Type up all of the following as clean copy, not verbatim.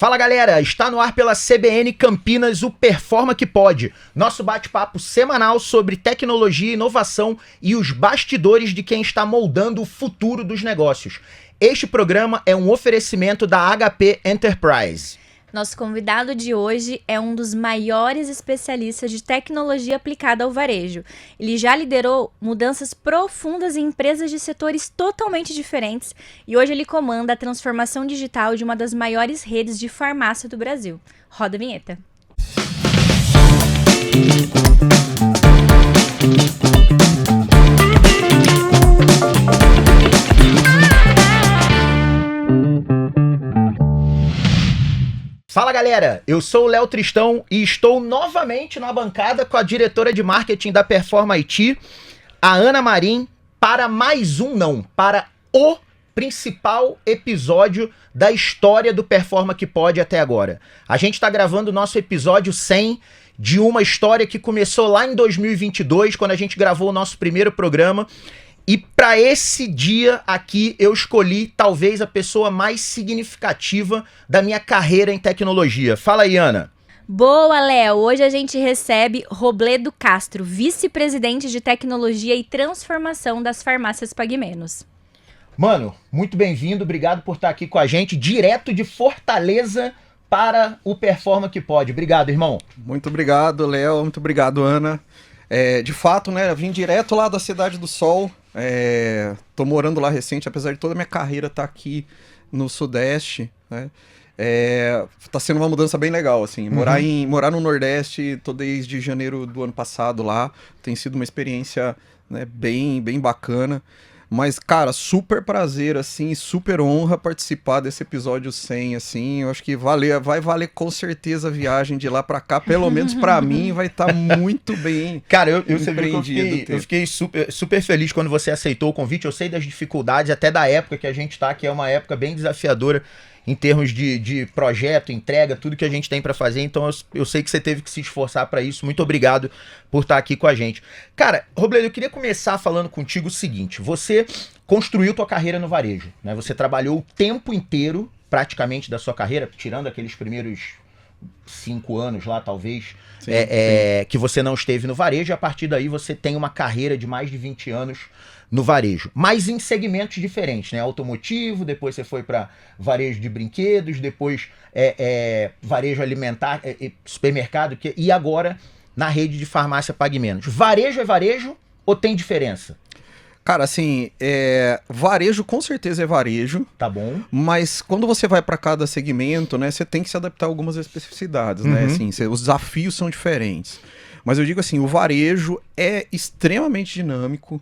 Fala galera, está no ar pela CBN Campinas o Performa que Pode, nosso bate-papo semanal sobre tecnologia, inovação e os bastidores de quem está moldando o futuro dos negócios. Este programa é um oferecimento da HP Enterprise. Nosso convidado de hoje é um dos maiores especialistas de tecnologia aplicada ao varejo. Ele já liderou mudanças profundas em empresas de setores totalmente diferentes e hoje ele comanda a transformação digital de uma das maiores redes de farmácia do Brasil. Roda a vinheta. Fala galera, eu sou o Léo Tristão e estou novamente na bancada com a diretora de marketing da Performa IT, a Ana Marim, para para o principal episódio da história do Performa que Pode até agora. A gente está gravando o nosso episódio 100 de uma história que começou lá em 2022, quando a gente gravou o nosso primeiro programa. E para esse dia aqui eu escolhi talvez a pessoa mais significativa da minha carreira em tecnologia. Fala aí, Ana. Boa, Léo! Hoje a gente recebe Robledo Castro, vice-presidente de tecnologia e transformação das farmácias Pague Menos. Mano, muito bem-vindo, obrigado por estar aqui com a gente, direto de Fortaleza para o Performa que Pode. Obrigado, irmão. Muito obrigado, Léo, muito obrigado, Ana. De fato, né, eu vim direto lá da Cidade do Sol. Tô morando lá recente, apesar de toda a minha carreira estar aqui no Sudeste, né? Tá sendo uma mudança bem legal, assim. Morar no Nordeste, tô desde janeiro do ano passado lá, tem sido uma experiência, né, bem bacana. Mas, cara, super prazer, assim, super honra participar desse episódio 100, assim. Eu acho que vai valer com certeza a viagem de lá pra cá. Pelo menos pra mim vai estar muito bem. Cara, eu fiquei super feliz quando você aceitou o convite. Eu sei das dificuldades, até da época que a gente tá, que é uma época bem desafiadora em termos de projeto, entrega, tudo que a gente tem para fazer. Então eu sei que você teve que se esforçar para isso. Muito obrigado por estar aqui com a gente. Cara, Robledo, eu queria começar falando contigo o seguinte. Você construiu tua carreira no varejo, né? Você trabalhou o tempo inteiro, praticamente, da sua carreira, tirando aqueles primeiros 5 anos lá, talvez, sim. Que você não esteve no varejo. E a partir daí você tem uma carreira de mais de 20 anos no varejo, mas em segmentos diferentes, né? Automotivo, depois você foi para varejo de brinquedos, depois varejo alimentar, supermercado, e agora na rede de farmácia Pague Menos. Varejo é varejo ou tem diferença? Cara, assim, varejo com certeza é varejo. Tá bom. Mas quando você vai para cada segmento, né, você tem que se adaptar a algumas especificidades, né? Assim, os desafios são diferentes. Mas eu digo assim, o varejo é extremamente dinâmico.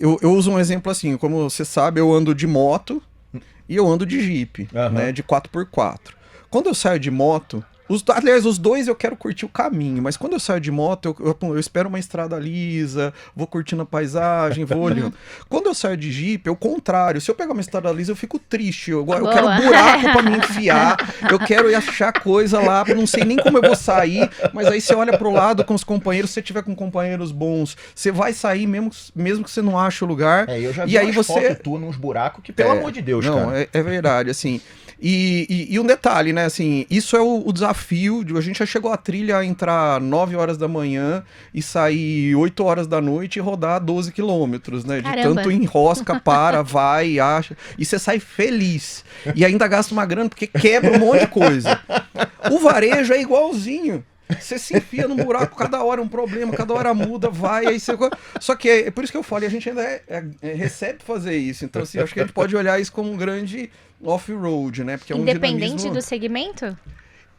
Eu uso um exemplo assim, como você sabe, eu ando de moto e eu ando de Jeep, né, de 4x4. Quando eu saio de moto, aliás, os dois eu quero curtir o caminho, mas quando eu saio de moto, eu espero uma estrada lisa, vou curtindo a paisagem, vou olhando. Quando eu saio de Jeep, é o contrário. Se eu pegar uma estrada lisa, eu fico triste. Eu quero um buraco pra me enfiar, eu quero ir achar coisa lá, não sei nem como eu vou sair, mas aí você olha pro lado com os companheiros, se você tiver com companheiros bons, você vai sair mesmo que você não ache o lugar. Eu já vi e aí umas fotos tuas nos buracos que, pelo amor de Deus, não, cara. É verdade, assim. E um detalhe, né, assim, isso é o desafio, a gente já chegou a trilha a entrar 9 horas da manhã e sair 8 horas da noite e rodar 12 quilômetros, né, Caramba. de tanto enrosca, vai, acha, e você sai feliz, e ainda gasta uma grana porque quebra um monte de coisa. O varejo é igualzinho. Você se enfia num buraco, cada hora é um problema, cada hora muda, vai, aí você... Só que é por isso que eu falo, e a gente ainda recebe fazer isso. Então, assim, acho que a gente pode olhar isso como um grande off-road, né? Porque é um Independente do segmento?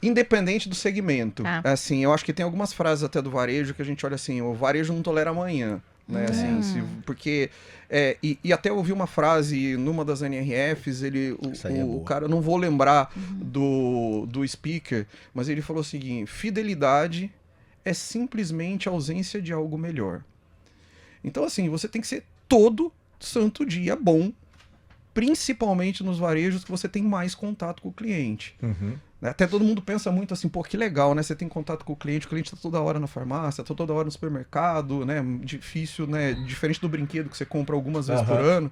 Independente do segmento. Assim, eu acho que tem algumas frases até do varejo que a gente olha assim, o varejo não tolera amanhã. Né, assim, porque e até eu ouvi uma frase numa das NRFs, o cara, não vou lembrar do speaker, mas ele falou o seguinte: fidelidade é simplesmente a ausência de algo melhor. Então, assim, você tem que ser todo santo dia bom, principalmente nos varejos que você tem mais contato com o cliente. Até todo mundo pensa muito assim, pô, que legal, né? Você tem contato com o cliente tá toda hora na farmácia, tá toda hora no supermercado, né? Difícil, né? Diferente do brinquedo que você compra algumas vezes por ano.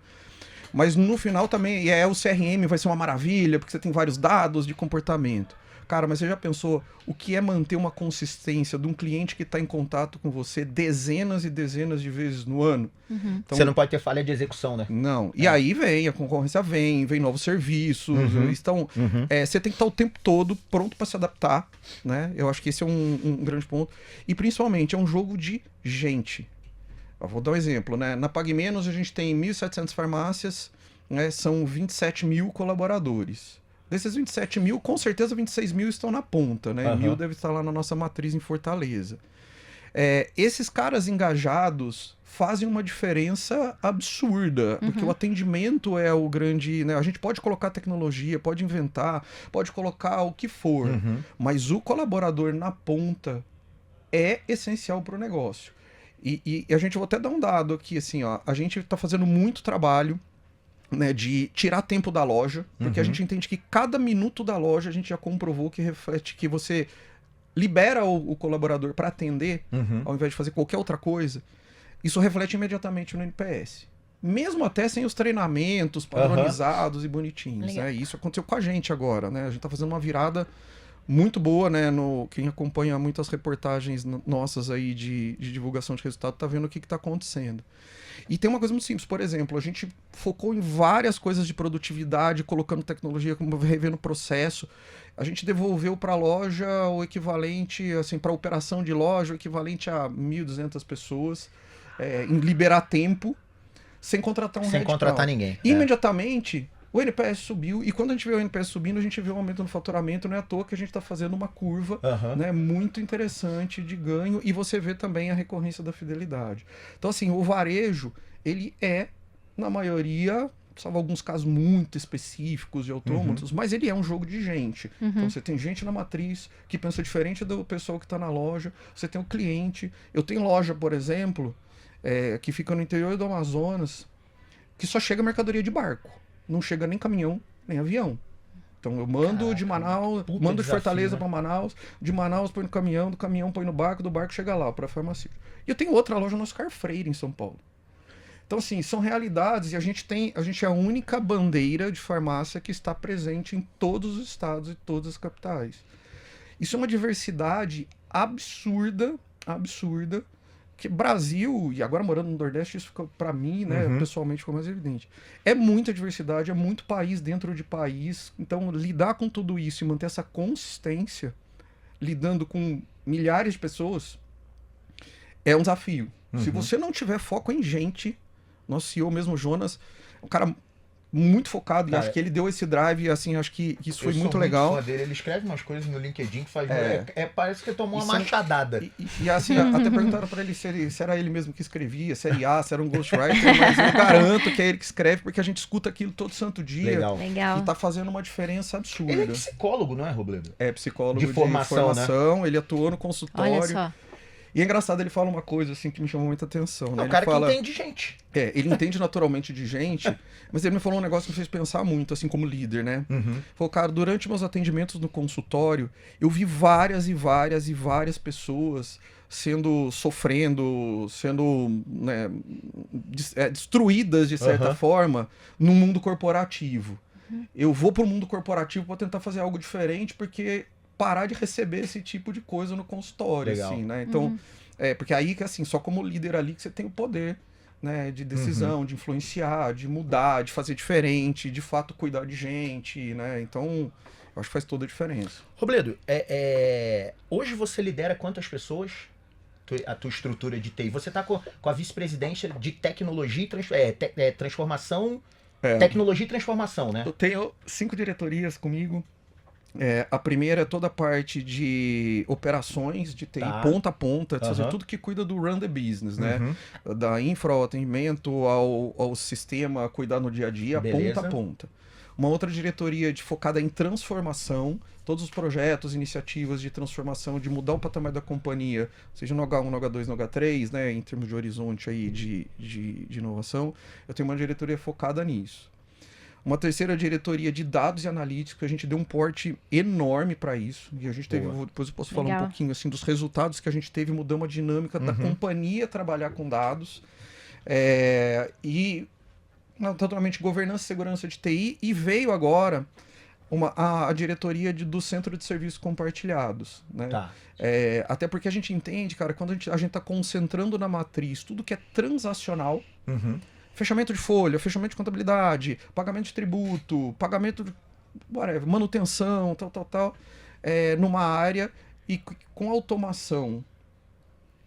Mas no final também, o CRM vai ser uma maravilha, porque você tem vários dados de comportamento. Cara, mas você já pensou o que é manter uma consistência de um cliente que está em contato com você dezenas e dezenas de vezes no ano? Então, você não pode ter falha de execução, né? Não. E aí vem, a concorrência vem novos serviços. Então, você tem que estar o tempo todo pronto para se adaptar, né? Eu acho que esse é um grande ponto. E principalmente, é um jogo de gente. Eu vou dar um exemplo, né? Na PagMenos a gente tem 1.700 farmácias, né? São 27 mil colaboradores. Desses 27 mil, com certeza 26 mil estão na ponta, né? 1.000 deve estar lá na nossa matriz em Fortaleza. Esses caras engajados fazem uma diferença absurda, porque o atendimento é o grande... Né? A gente pode colocar tecnologia, pode inventar, pode colocar o que for, mas o colaborador na ponta é essencial para o negócio. E a gente, vou até dar um dado aqui, assim, ó, a gente está fazendo muito trabalho, né, de tirar tempo da loja, porque a gente entende que cada minuto da loja a gente já comprovou que reflete que você libera o colaborador para atender, ao invés de fazer qualquer outra coisa. Isso reflete imediatamente no NPS. Mesmo até sem os treinamentos padronizados e bonitinhos. Né? Isso aconteceu com a gente agora. Né? A gente está fazendo uma virada muito boa, né? Quem acompanha muitas reportagens nossas aí de divulgação de resultado está vendo o que está acontecendo. E tem uma coisa muito simples, por exemplo, a gente focou em várias coisas de produtividade, colocando tecnologia, como revendo o processo. A gente devolveu para a loja o equivalente, assim, para a operação de loja, o equivalente a 1.200 pessoas, em liberar tempo, sem contratar sem contratar ninguém. Imediatamente, o NPS subiu, e quando a gente vê o NPS subindo, a gente vê um aumento no faturamento, não é à toa que a gente está fazendo uma curva né, muito interessante de ganho, e você vê também a recorrência da fidelidade. Então, assim, o varejo, ele na maioria, salvo alguns casos muito específicos de autômatos, mas ele é um jogo de gente. Então, você tem gente na matriz que pensa diferente do pessoal que está na loja, você tem o cliente. Eu tenho loja, por exemplo, que fica no interior do Amazonas, que só chega mercadoria de barco. Não chega nem caminhão, nem avião. Então eu mando de Manaus, mando de Fortaleza, né, para Manaus, de Manaus põe no caminhão, do caminhão põe no barco, do barco chega lá, para a farmacêutica. E eu tenho outra loja no Oscar Freire, em São Paulo. Então, assim, são realidades, e a gente é a única bandeira de farmácia que está presente em todos os estados e todas as capitais. Isso é uma diversidade absurda, que Brasil, e agora morando no Nordeste, isso fica, para mim, né, pessoalmente, ficou mais evidente. É muita diversidade, é muito país dentro de país. Então, lidar com tudo isso e manter essa consistência, lidando com milhares de pessoas, é um desafio. Se você não tiver foco em gente, nosso CEO mesmo, Jonas, um cara muito focado, e acho que ele deu esse drive, assim, acho que isso foi muito legal. Fã dele. Ele escreve umas coisas no LinkedIn que faz... parece que ele tomou uma machadada. E assim, até perguntaram pra ele se era ele mesmo que escrevia, se era IA, se era um ghostwriter, mas eu garanto que é ele que escreve, porque a gente escuta aquilo todo santo dia. Legal. E tá fazendo uma diferença absurda. Ele é psicólogo, não é, Robledo? É psicólogo de formação, né? Ele atuou no consultório. Olha só. E é engraçado, ele fala uma coisa assim que me chamou muita atenção. Né? É um cara que entende gente. Ele entende naturalmente de gente, mas ele me falou um negócio que me fez pensar muito, assim, como líder, né? Falou, cara, durante meus atendimentos no consultório, eu vi várias pessoas sofrendo, né, destruídas, de certa forma, no mundo corporativo. Eu vou pro mundo corporativo para tentar fazer algo diferente, porque... parar de receber esse tipo de coisa no consultório, assim, né? Então, porque aí que, assim, só como líder ali que você tem o poder, né, de decisão, de influenciar, de mudar, de fazer diferente, de fato cuidar de gente, né? Então, eu acho que faz toda a diferença. Robledo, hoje você lidera quantas pessoas? A tua estrutura de TI? Você está com a vice-presidência de tecnologia e transformação, tecnologia e transformação, né? Eu tenho 5 diretorias comigo. A primeira é toda a parte de operações de TI, ponta a ponta, de fazer tudo que cuida do run the business, né? Da infra ao atendimento, ao sistema, cuidar no dia a dia, ponta a ponta. Uma outra diretoria focada em transformação, todos os projetos, iniciativas de transformação, de mudar o patamar da companhia, seja no H1, no H2, no H3, né? Em termos de horizonte aí de inovação. Eu tenho uma diretoria focada nisso. Uma terceira diretoria de dados e analíticos, que a gente deu um porte enorme para isso. E a gente teve, depois eu posso falar um pouquinho assim, dos resultados que a gente teve, mudando a dinâmica da companhia trabalhar com dados. E totalmente governança e segurança de TI, e veio agora a diretoria do Centro de Serviços Compartilhados, né? Tá. Até porque a gente entende, cara, quando a gente está concentrando na matriz tudo que é transacional, fechamento de folha, fechamento de contabilidade, pagamento de tributo, pagamento de manutenção, tal, numa área, e com automação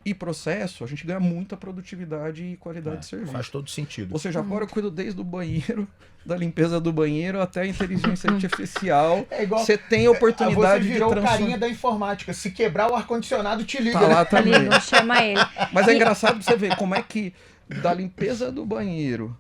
e processo, a gente ganha muita produtividade e qualidade de serviço. Faz todo sentido. Ou seja, agora eu cuido desde o banheiro, da limpeza do banheiro, até a inteligência artificial. Você tem a oportunidade você virou de transformar. o carinha da informática. Se quebrar o ar-condicionado, te liga. Tá lá também. Liga, chama ele. Mas é engraçado você ver como é que da limpeza do banheiro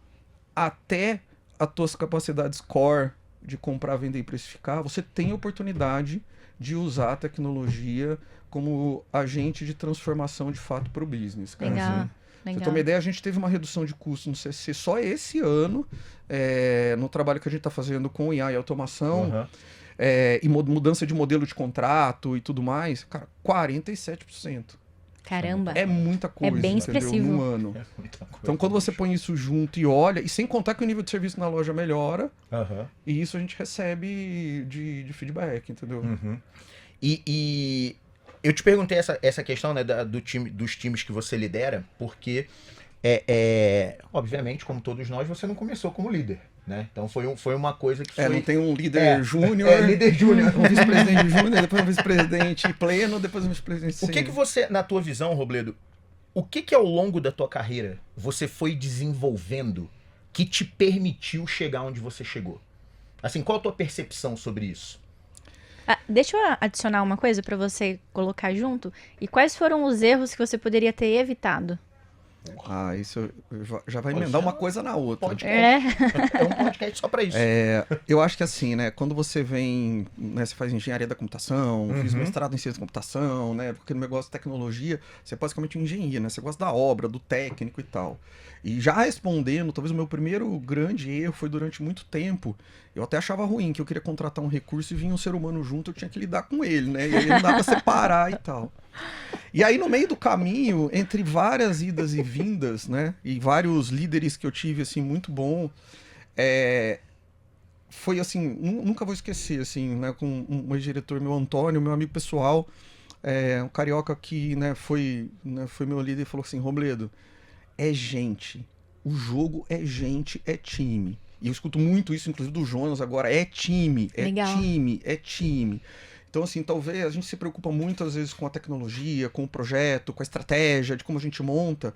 até as tuas capacidades core de comprar, vender e precificar, você tem a oportunidade de usar a tecnologia como agente de transformação de fato para o business. Cara. Legal. Assim, você tem uma ideia, a gente teve uma redução de custo no CC só esse ano, no trabalho que a gente está fazendo com IA e automação, e mudança de modelo de contrato e tudo mais, cara, 47%. Caramba. É muita coisa, É bem entendeu? expressivo. Num ano. Então, quando você põe isso junto e olha, e sem contar que o nível de serviço na loja melhora, e isso a gente recebe de feedback, entendeu? E eu te perguntei essa questão, né, dos times que você lidera, porque, obviamente, como todos nós, você não começou como líder, né? Então foi uma coisa que foi... não tem um líder júnior, líder júnior. um vice-presidente júnior, depois um vice-presidente pleno, depois um vice-presidente O que você, na tua visão, Robledo, o que ao longo da tua carreira você foi desenvolvendo que te permitiu chegar onde você chegou? Assim, qual a tua percepção sobre isso? Deixa eu adicionar uma coisa para você colocar junto. E quais foram os erros que você poderia ter evitado? Isso já vai emendar uma coisa na outra. É um podcast só para isso. Eu acho que assim, né, quando você vem, né, você faz engenharia da computação, fiz mestrado em ciência da computação, né, porque no negócio de tecnologia, você é basicamente um engenheiro, né, você gosta da obra, do técnico e tal. E já respondendo, talvez o meu primeiro grande erro foi durante muito tempo, eu até achava ruim, que eu queria contratar um recurso e vinha um ser humano junto, eu tinha que lidar com ele, né, e aí não dava pra separar e tal. E aí, no meio do caminho, entre várias idas e vindas, né, e vários líderes que eu tive, assim, muito bom, foi assim, nunca vou esquecer, assim, né, com um ex-diretor meu, Antônio, meu amigo pessoal, um carioca que, né, foi meu líder e falou assim, Robledo, é gente, o jogo é gente, é time. E eu escuto muito isso, inclusive do Jonas agora, é time, Legal. é time. Então, assim, talvez a gente se preocupa muito, às vezes, com a tecnologia, com o projeto, com a estratégia, de como a gente monta,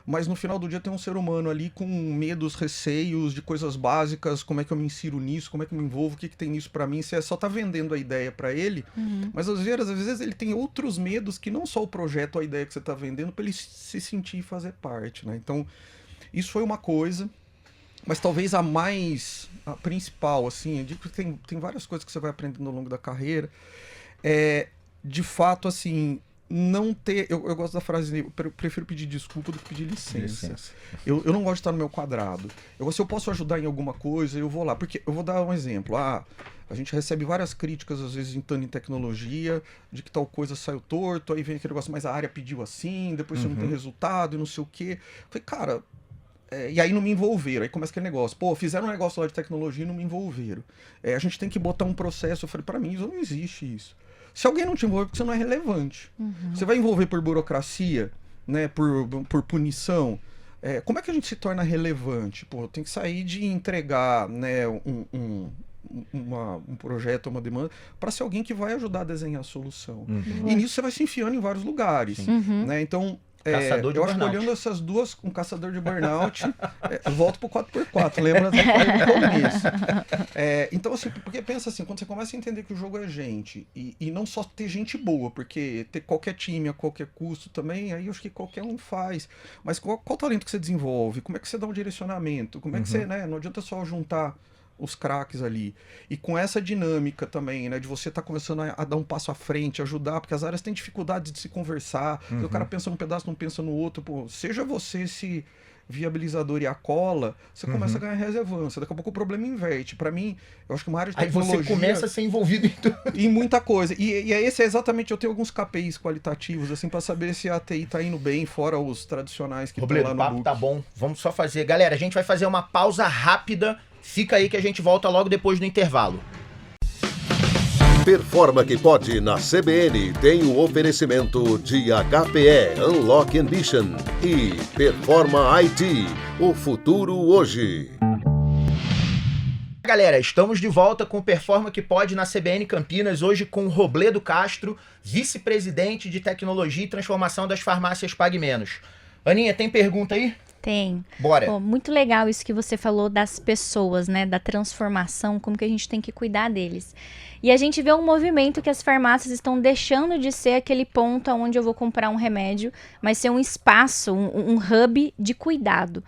mas no final do dia tem um ser humano ali com medos, receios de coisas básicas, como é que eu me insiro nisso, como é que eu me envolvo, o que tem nisso pra mim, você só tá vendendo a ideia pra ele, mas às vezes ele tem outros medos que não só o projeto, a ideia que você tá vendendo, pra ele se sentir e fazer parte, né? Então, isso foi uma coisa, mas talvez a principal, assim, eu digo que tem várias coisas que você vai aprendendo ao longo da carreira, de fato, assim, não ter... Eu gosto da frase, eu prefiro pedir desculpa do que pedir licença. Eu não gosto de estar no meu quadrado. Se eu posso ajudar em alguma coisa, eu vou lá. Porque eu vou dar um exemplo. A gente recebe várias críticas, às vezes, entrando em tecnologia, de que tal coisa saiu torto, aí vem aquele negócio, mas a área pediu assim, depois você não tem resultado e não sei o quê. Eu falei, cara... e aí não me envolveram, aí começa aquele negócio, fizeram um negócio lá de tecnologia e não me envolveram. A gente tem que botar um processo, eu falei, pra mim isso não existe isso. Se alguém não te envolver, porque você não é relevante. Você vai envolver por burocracia, né, por punição, como é que a gente se torna relevante? Tem que sair de entregar, né, um projeto, uma demanda, para ser alguém que vai ajudar a desenhar a solução. E nisso você vai se enfiando em vários lugares. Né? Então, Caçador de eu acho que burnout. olhando essas duas, um caçador de burnout, volto pro 4x4, lembra do começo. Então, assim, porque pensa assim, quando você começa a entender que o jogo é gente, e não só ter gente boa, porque ter qualquer time a qualquer custo também, aí eu acho que qualquer um faz. Mas qual talento que você desenvolve? Como é que você dá um direcionamento? Como é que você, né? Não adianta só juntar os craques ali. E com essa dinâmica também, né, de você estar começando a dar um passo à frente, ajudar, porque as áreas têm dificuldade de se conversar, o cara pensa num pedaço, não pensa no outro, pô, seja você esse viabilizador e a cola, você começa a ganhar relevância. Daqui a pouco o problema inverte. Para mim, eu acho que uma área de tecnologia... Aí você começa a ser envolvido em tudo. Em muita coisa. E esse é exatamente... Eu tenho alguns KPIs qualitativos, assim, para saber se a TI tá indo bem, fora os tradicionais que estão lá no o papo book. tá bom. Vamos só fazer. Galera, a gente vai fazer uma pausa rápida. Fica aí que a gente volta logo depois do intervalo. Performa que pode na CBN tem o oferecimento de HPE Unlock Ambition e Performa IT, o futuro hoje. Galera, estamos de volta com o Performa que Pode na CBN Campinas, hoje com o Robledo Castro, vice-presidente de Tecnologia e Transformação das Farmácias Pague Menos. Aninha, tem pergunta aí? Tem. Bora. Pô, muito legal isso que você falou das pessoas, né? Da transformação, como que a gente tem que cuidar deles. E a gente vê um movimento que as farmácias estão deixando de ser aquele ponto onde eu vou comprar um remédio, mas ser um espaço, um hub de cuidado.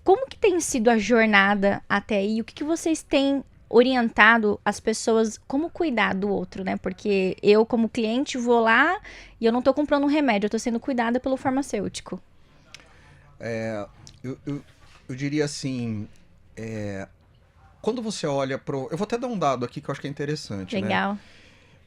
Como que tem sido a jornada até aí? O que vocês têm orientado as pessoas como cuidar do outro, né? Porque eu, como cliente, vou lá e eu não tô comprando um remédio, eu tô sendo cuidada pelo farmacêutico. Eu diria assim, quando você olha pro... Eu vou até dar um dado aqui que eu acho que é interessante. Legal. Né?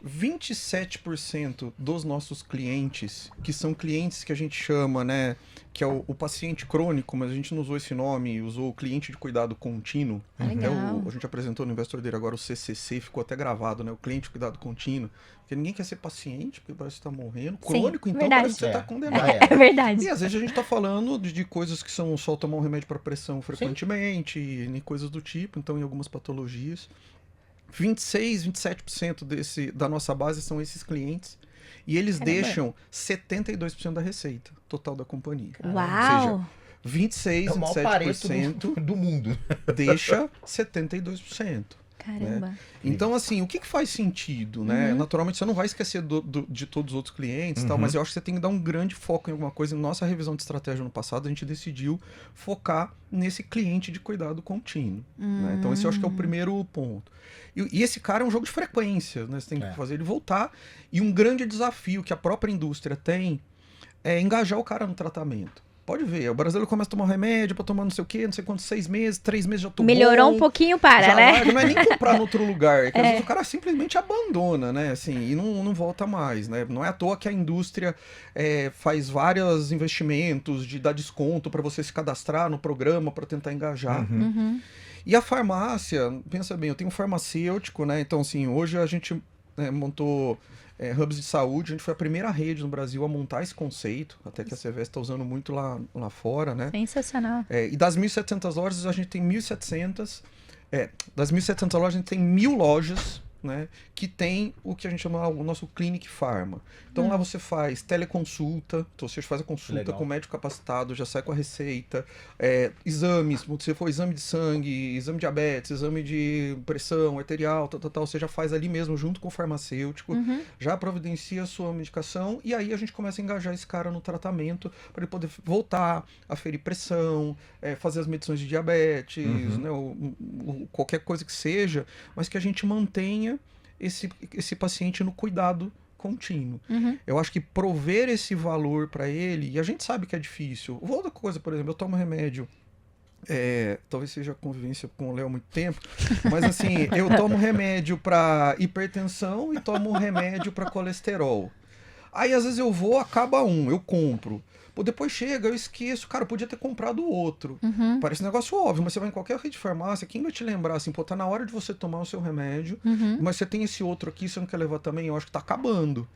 27% dos nossos clientes, que são clientes que a gente chama, né, que é o paciente crônico, mas a gente não usou esse nome, usou o cliente de cuidado contínuo. Legal. A gente apresentou no Investor Day agora o CCC, ficou até gravado, né, o cliente de cuidado contínuo. Porque ninguém quer ser paciente, porque parece que tá morrendo. Crônico, então verdade. parece que você tá condenado. É verdade. E às vezes a gente tá falando de coisas que são só tomar um remédio para pressão frequentemente, e coisas do tipo, então em algumas patologias. 27% da nossa base são esses clientes. E eles deixam 72% da receita total da companhia. Uau! Ou seja, 27% do mundo. Deixa 72%. Caramba. Né? Então, assim, o que faz sentido, né? Naturalmente, você não vai esquecer de todos os outros clientes, tal, mas eu acho que você tem que dar um grande foco em alguma coisa. Em nossa revisão de estratégia no passado, a gente decidiu focar nesse cliente de cuidado contínuo. Né? Então, esse eu acho que é o primeiro ponto. E esse cara é um jogo de frequência, né? Você tem que fazer ele voltar. E um grande desafio que a própria indústria tem é engajar o cara no tratamento. Pode ver, o brasileiro começa a tomar um remédio pra tomar não sei o quê, não sei quantos, 6 meses, 3 meses já tomou. Melhorou um pouquinho né? Larga, não é nem comprar no outro lugar, é que às vezes o cara simplesmente abandona, né, assim, e não volta mais, né. Não é à toa que a indústria faz vários investimentos de dar desconto para você se cadastrar no programa para tentar engajar. E a farmácia, pensa bem, eu tenho um farmacêutico, né, então assim, hoje a gente montou... hubs de saúde, a gente foi a primeira rede no Brasil a montar esse conceito, até que a CVS está usando muito lá fora, né? Sensacional. E das 1.700 lojas, a gente tem 1.700... das 1.700 lojas, a gente tem 1.000 lojas, né, que tem o que a gente chama o nosso Clinic Pharma. Então lá você faz teleconsulta, então você faz a consulta com o médico capacitado, já sai com a receita, exames, se for exame de sangue, exame de diabetes, exame de pressão arterial, tal, você já faz ali mesmo junto com o farmacêutico, já providencia a sua medicação e aí a gente começa a engajar esse cara no tratamento para ele poder voltar a ferir pressão, fazer as medições de diabetes, né, qualquer coisa que seja, mas que a gente mantenha esse paciente no cuidado contínuo. Eu acho que prover esse valor para ele, e a gente sabe que é difícil. Outra coisa, por exemplo, eu tomo remédio, talvez seja convivência com o Léo há muito tempo, mas assim, eu tomo remédio para hipertensão e tomo remédio para colesterol. Aí às vezes eu vou, acaba eu compro. Pô, depois chega, eu esqueço, cara, eu podia ter comprado outro. Parece um negócio óbvio, mas você vai em qualquer rede de farmácia, quem vai te lembrar assim, pô, tá na hora de você tomar o seu remédio, mas você tem esse outro aqui, você não quer levar também, eu acho que tá acabando.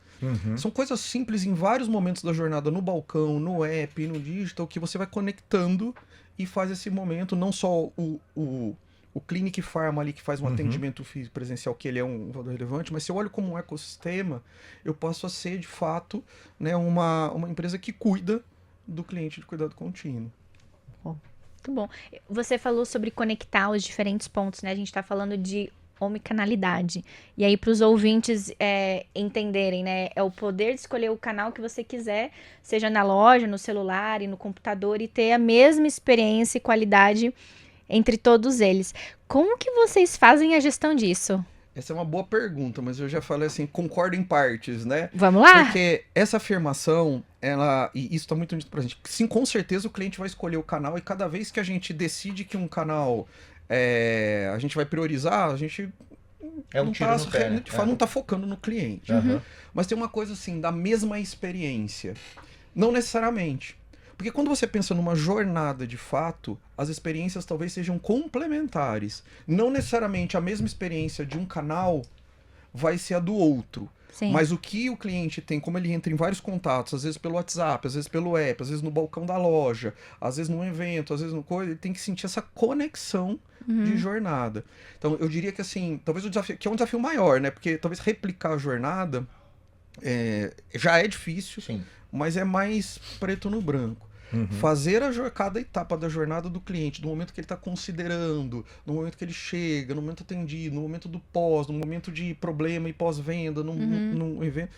São coisas simples em vários momentos da jornada, no balcão, no app, no digital, que você vai conectando e faz esse momento, não só o Clinic Pharma ali que faz um atendimento presencial, que ele é um valor relevante, mas se eu olho como um ecossistema, eu passo a ser, de fato, né, uma empresa que cuida do cliente de cuidado contínuo. Muito bom. Você falou sobre conectar os diferentes pontos, né? A gente está falando de omnicanalidade. E aí, para os ouvintes entenderem, né? É o poder de escolher o canal que você quiser, seja na loja, no celular e no computador, e ter a mesma experiência e qualidade entre todos eles. Como que vocês fazem a gestão disso? Essa é uma boa pergunta, mas eu já falei assim, concordo em partes, né? Vamos lá? Porque essa afirmação, e isso está muito nítido pra gente. Sim, com certeza o cliente vai escolher o canal e cada vez que a gente decide que um canal a gente vai priorizar, a gente não tá focando no cliente. Mas tem uma coisa assim, da mesma experiência. Não necessariamente. Porque quando você pensa numa jornada de fato, as experiências talvez sejam complementares. Não necessariamente a mesma experiência de um canal vai ser a do outro. Sim. Mas o que o cliente tem, como ele entra em vários contatos, às vezes pelo WhatsApp, às vezes pelo app, às vezes no balcão da loja, às vezes num evento, às vezes no coisa, ele tem que sentir essa conexão de jornada. Então eu diria que assim, talvez o desafio, que é um desafio maior, né? Porque talvez replicar a jornada já é difícil, Sim. mas é mais preto no branco. Fazer cada etapa da jornada do cliente, do momento que ele está considerando, no momento que ele chega, no momento atendido, no momento do pós, no momento de problema e pós-venda, num evento.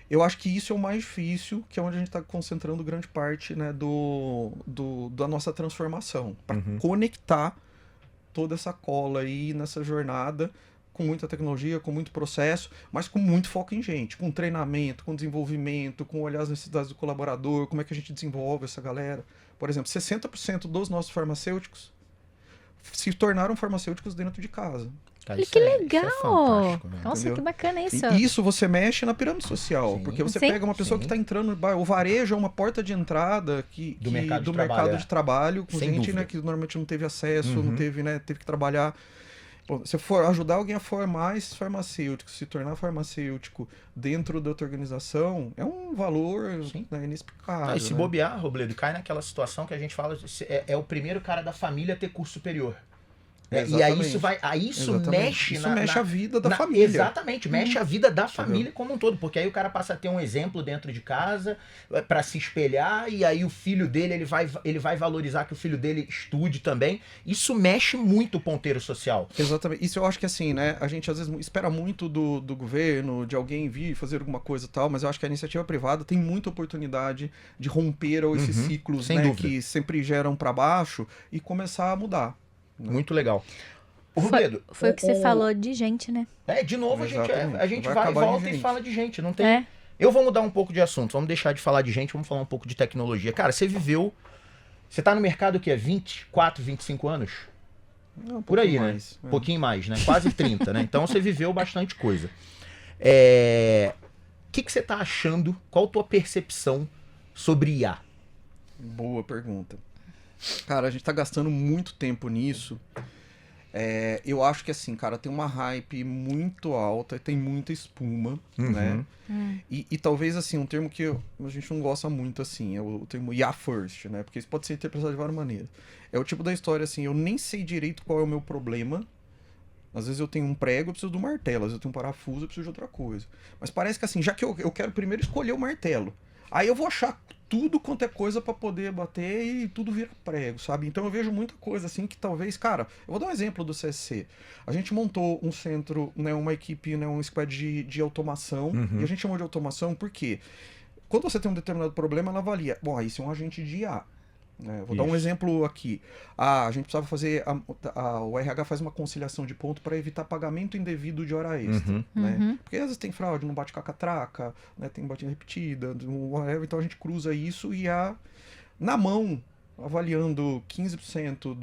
Eu acho que isso é o mais difícil, que é onde a gente está concentrando grande parte, né, da nossa transformação. Para conectar toda essa cola aí nessa jornada, com muita tecnologia, com muito processo, mas com muito foco em gente, com treinamento, com desenvolvimento, com olhar as necessidades do colaborador, como é que a gente desenvolve essa galera. Por exemplo, 60% dos nossos farmacêuticos se tornaram farmacêuticos dentro de casa. Cara, que legal! Isso é fantástico, né? Nossa, Entendeu? que bacana isso. E isso você mexe na pirâmide social, Sim. porque você Sim. pega uma pessoa que está entrando, o varejo é uma porta de entrada do mercado de trabalho, com Sem gente, dúvida. né, que normalmente não teve acesso, não teve, né, teve que trabalhar. Bom, se for ajudar alguém a formar esse farmacêutico, se tornar farmacêutico dentro da outra organização, é um valor, né, inexplicável. E se bobear, Robledo, cai naquela situação que a gente fala, é o primeiro cara da família a ter curso superior. E aí isso mexe a vida da família. Exatamente, mexe a vida da família como um todo, porque aí o cara passa a ter um exemplo dentro de casa para se espelhar, e aí o filho dele, ele vai valorizar que o filho dele estude também. Isso mexe muito o ponteiro social. Exatamente. Isso eu acho que assim, né, a gente às vezes espera muito do governo, de alguém vir fazer alguma coisa e tal, mas eu acho que a iniciativa privada tem muita oportunidade de romper esses ciclos, né, que sempre geram para baixo e começar a mudar. Muito legal. Robledo, Foi o que você falou de gente, né? De novo a gente vai e volta e fala de gente. Não tem... É. Eu vou mudar um pouco de assunto, vamos deixar de falar de gente, vamos falar um pouco de tecnologia. Cara, você tá no mercado que é 24, 25 anos? Não, por aí, mais, né? Um pouquinho mais, né? Quase 30, né? Então você viveu bastante coisa. O que você tá achando? Qual a tua percepção sobre IA? Boa pergunta. Cara, a gente tá gastando muito tempo nisso. Eu acho que assim, cara, tem uma hype muito alta, tem muita espuma, né? E talvez assim, um termo que a gente não gosta muito assim, é o termo IA first, né? Porque isso pode ser interpretado de várias maneiras. É o tipo da história assim, eu nem sei direito qual é o meu problema. Às vezes eu tenho um prego, eu preciso do martelo. Às vezes eu tenho um parafuso, eu preciso de outra coisa. Mas parece que assim, já que eu quero primeiro escolher o martelo, aí eu vou achar tudo quanto é coisa pra poder bater e tudo vira prego, sabe? Então eu vejo muita coisa assim que talvez, cara, eu vou dar um exemplo do CSC. A gente montou um centro, né, uma equipe, né, um squad de automação, e a gente chamou de automação porque quando você tem um determinado problema, ela avalia, bom, isso é um agente de IA. Vou dar um exemplo aqui. A gente precisava fazer. O RH faz uma conciliação de ponto para evitar pagamento indevido de hora extra. Né? Porque às vezes tem fraude, não bate com a catraca, né? Tem batida repetida, então a gente cruza isso e na mão, avaliando 15%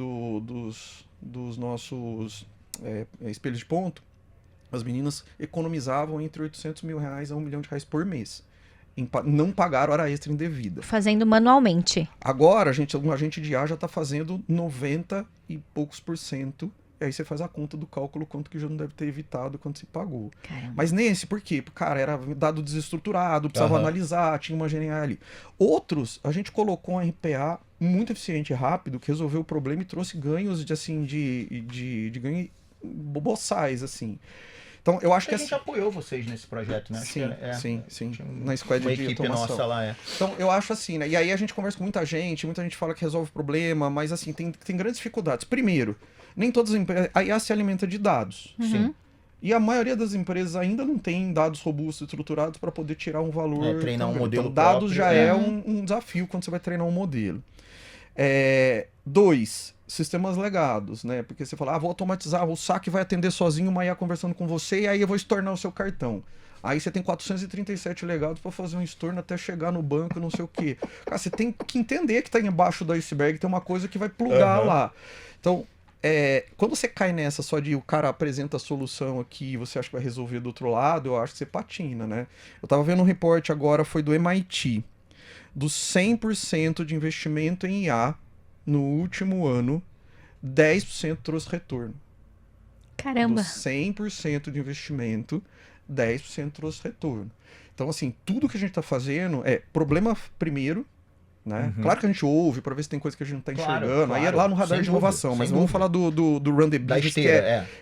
dos nossos espelhos de ponto, as meninas economizavam entre R$800 mil a R$1 milhão por mês. Não pagar hora extra indevida. Fazendo manualmente. Agora, um agente de IA já está fazendo 90 e poucos %. E aí você faz a conta do cálculo, quanto que já não deve ter evitado, quanto se pagou. Caramba. Mas nesse, por quê? Porque, cara, era dado desestruturado, precisava analisar, tinha uma GNA ali. Outros, a gente colocou um RPA muito eficiente e rápido, que resolveu o problema e trouxe ganhos de ganho boçais, assim. Então, eu acho que a gente apoiou vocês nesse projeto, né? Sim. Na squad de equipe automação. nossa lá, Então, eu acho assim, né? E aí a gente conversa com muita gente fala que resolve o problema, mas assim, tem grandes dificuldades. Primeiro, nem todas as empresas... A IA se alimenta de dados. Sim. E a maioria das empresas ainda não tem dados robustos e estruturados para poder tirar um valor. Treinar um modelo então, dados próprio, já é um desafio quando você vai treinar um modelo. 2, sistemas legados, né? Porque você fala, vou automatizar, o saque vai atender sozinho, uma IA conversando com você, e aí eu vou estornar o seu cartão. Aí você tem 437 legados para fazer um estorno até chegar no banco, não sei o quê. Cara, você tem que entender que tá embaixo do iceberg, tem uma coisa que vai plugar lá. Então, quando você cai nessa só de o cara apresenta a solução aqui e você acha que vai resolver do outro lado, eu acho que você patina, né? Eu tava vendo um report agora, foi do MIT, dos 100% de investimento em IA no último ano, 10% trouxe retorno. Caramba! Dos 100% de investimento, 10% trouxe retorno. Então, assim, tudo que a gente está fazendo é problema primeiro, né? Claro que a gente ouve para ver se tem coisa que a gente não está enxergando. Aí é lá no radar de inovação. Mas vamos falar do Run the Business,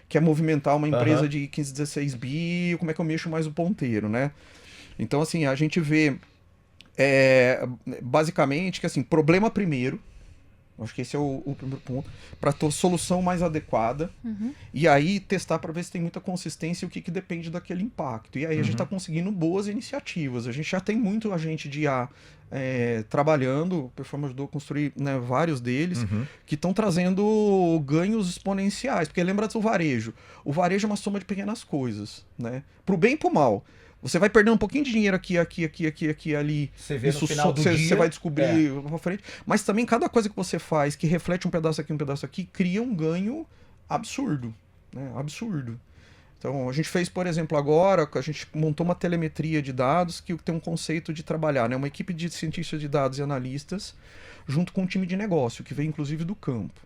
que é movimentar uma empresa de 15, 16 bi, como é que eu mexo mais o ponteiro, né? Então, assim, a gente vê basicamente que, assim, problema primeiro. Acho que esse é o primeiro ponto. Para ter solução mais adequada. E aí testar para ver se tem muita consistência e o que depende daquele impacto. E aí a gente está conseguindo boas iniciativas. A gente já tem muito agente de IA trabalhando. O Performa ajudou a construir, né, vários deles que estão trazendo ganhos exponenciais. Porque lembra do varejo. O varejo é uma soma de pequenas coisas, né? Pro bem e pro mal. Você vai perdendo um pouquinho de dinheiro aqui, ali. Você vê isso no final do dia. Você vai descobrir pra frente. Mas também cada coisa que você faz, que reflete um pedaço aqui, cria um ganho absurdo. Né? Absurdo. Então, a gente fez, por exemplo, agora, a gente montou uma telemetria de dados que tem um conceito de trabalhar, né? Uma equipe de cientistas de dados e analistas, junto com um time de negócio, que veio inclusive do campo.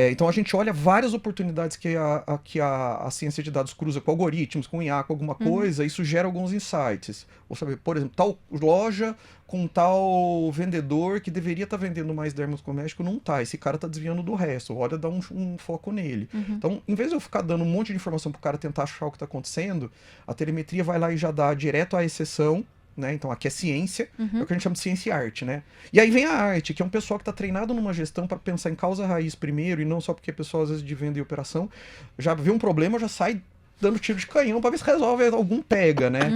Então a gente olha várias oportunidades que a ciência de dados cruza com algoritmos, com IA, com alguma coisa, isso gera alguns insights. Ou saber, por exemplo, tal loja com tal vendedor que deveria estar vendendo mais dermocosmético, não tá. Esse cara tá desviando do resto. Olha, dá um foco nele. Então, em vez de eu ficar dando um monte de informação pro cara tentar achar o que tá acontecendo, a telemetria vai lá e já dá direto à exceção. Né? Então aqui é ciência, é o que a gente chama de ciência e arte, né? E aí vem a arte, que é um pessoal que está treinado numa gestão para pensar em causa raiz primeiro, e não só porque é pessoal às vezes de venda e operação, já vê um problema, já sai dando tiro de canhão para ver se resolve, algum pega, né?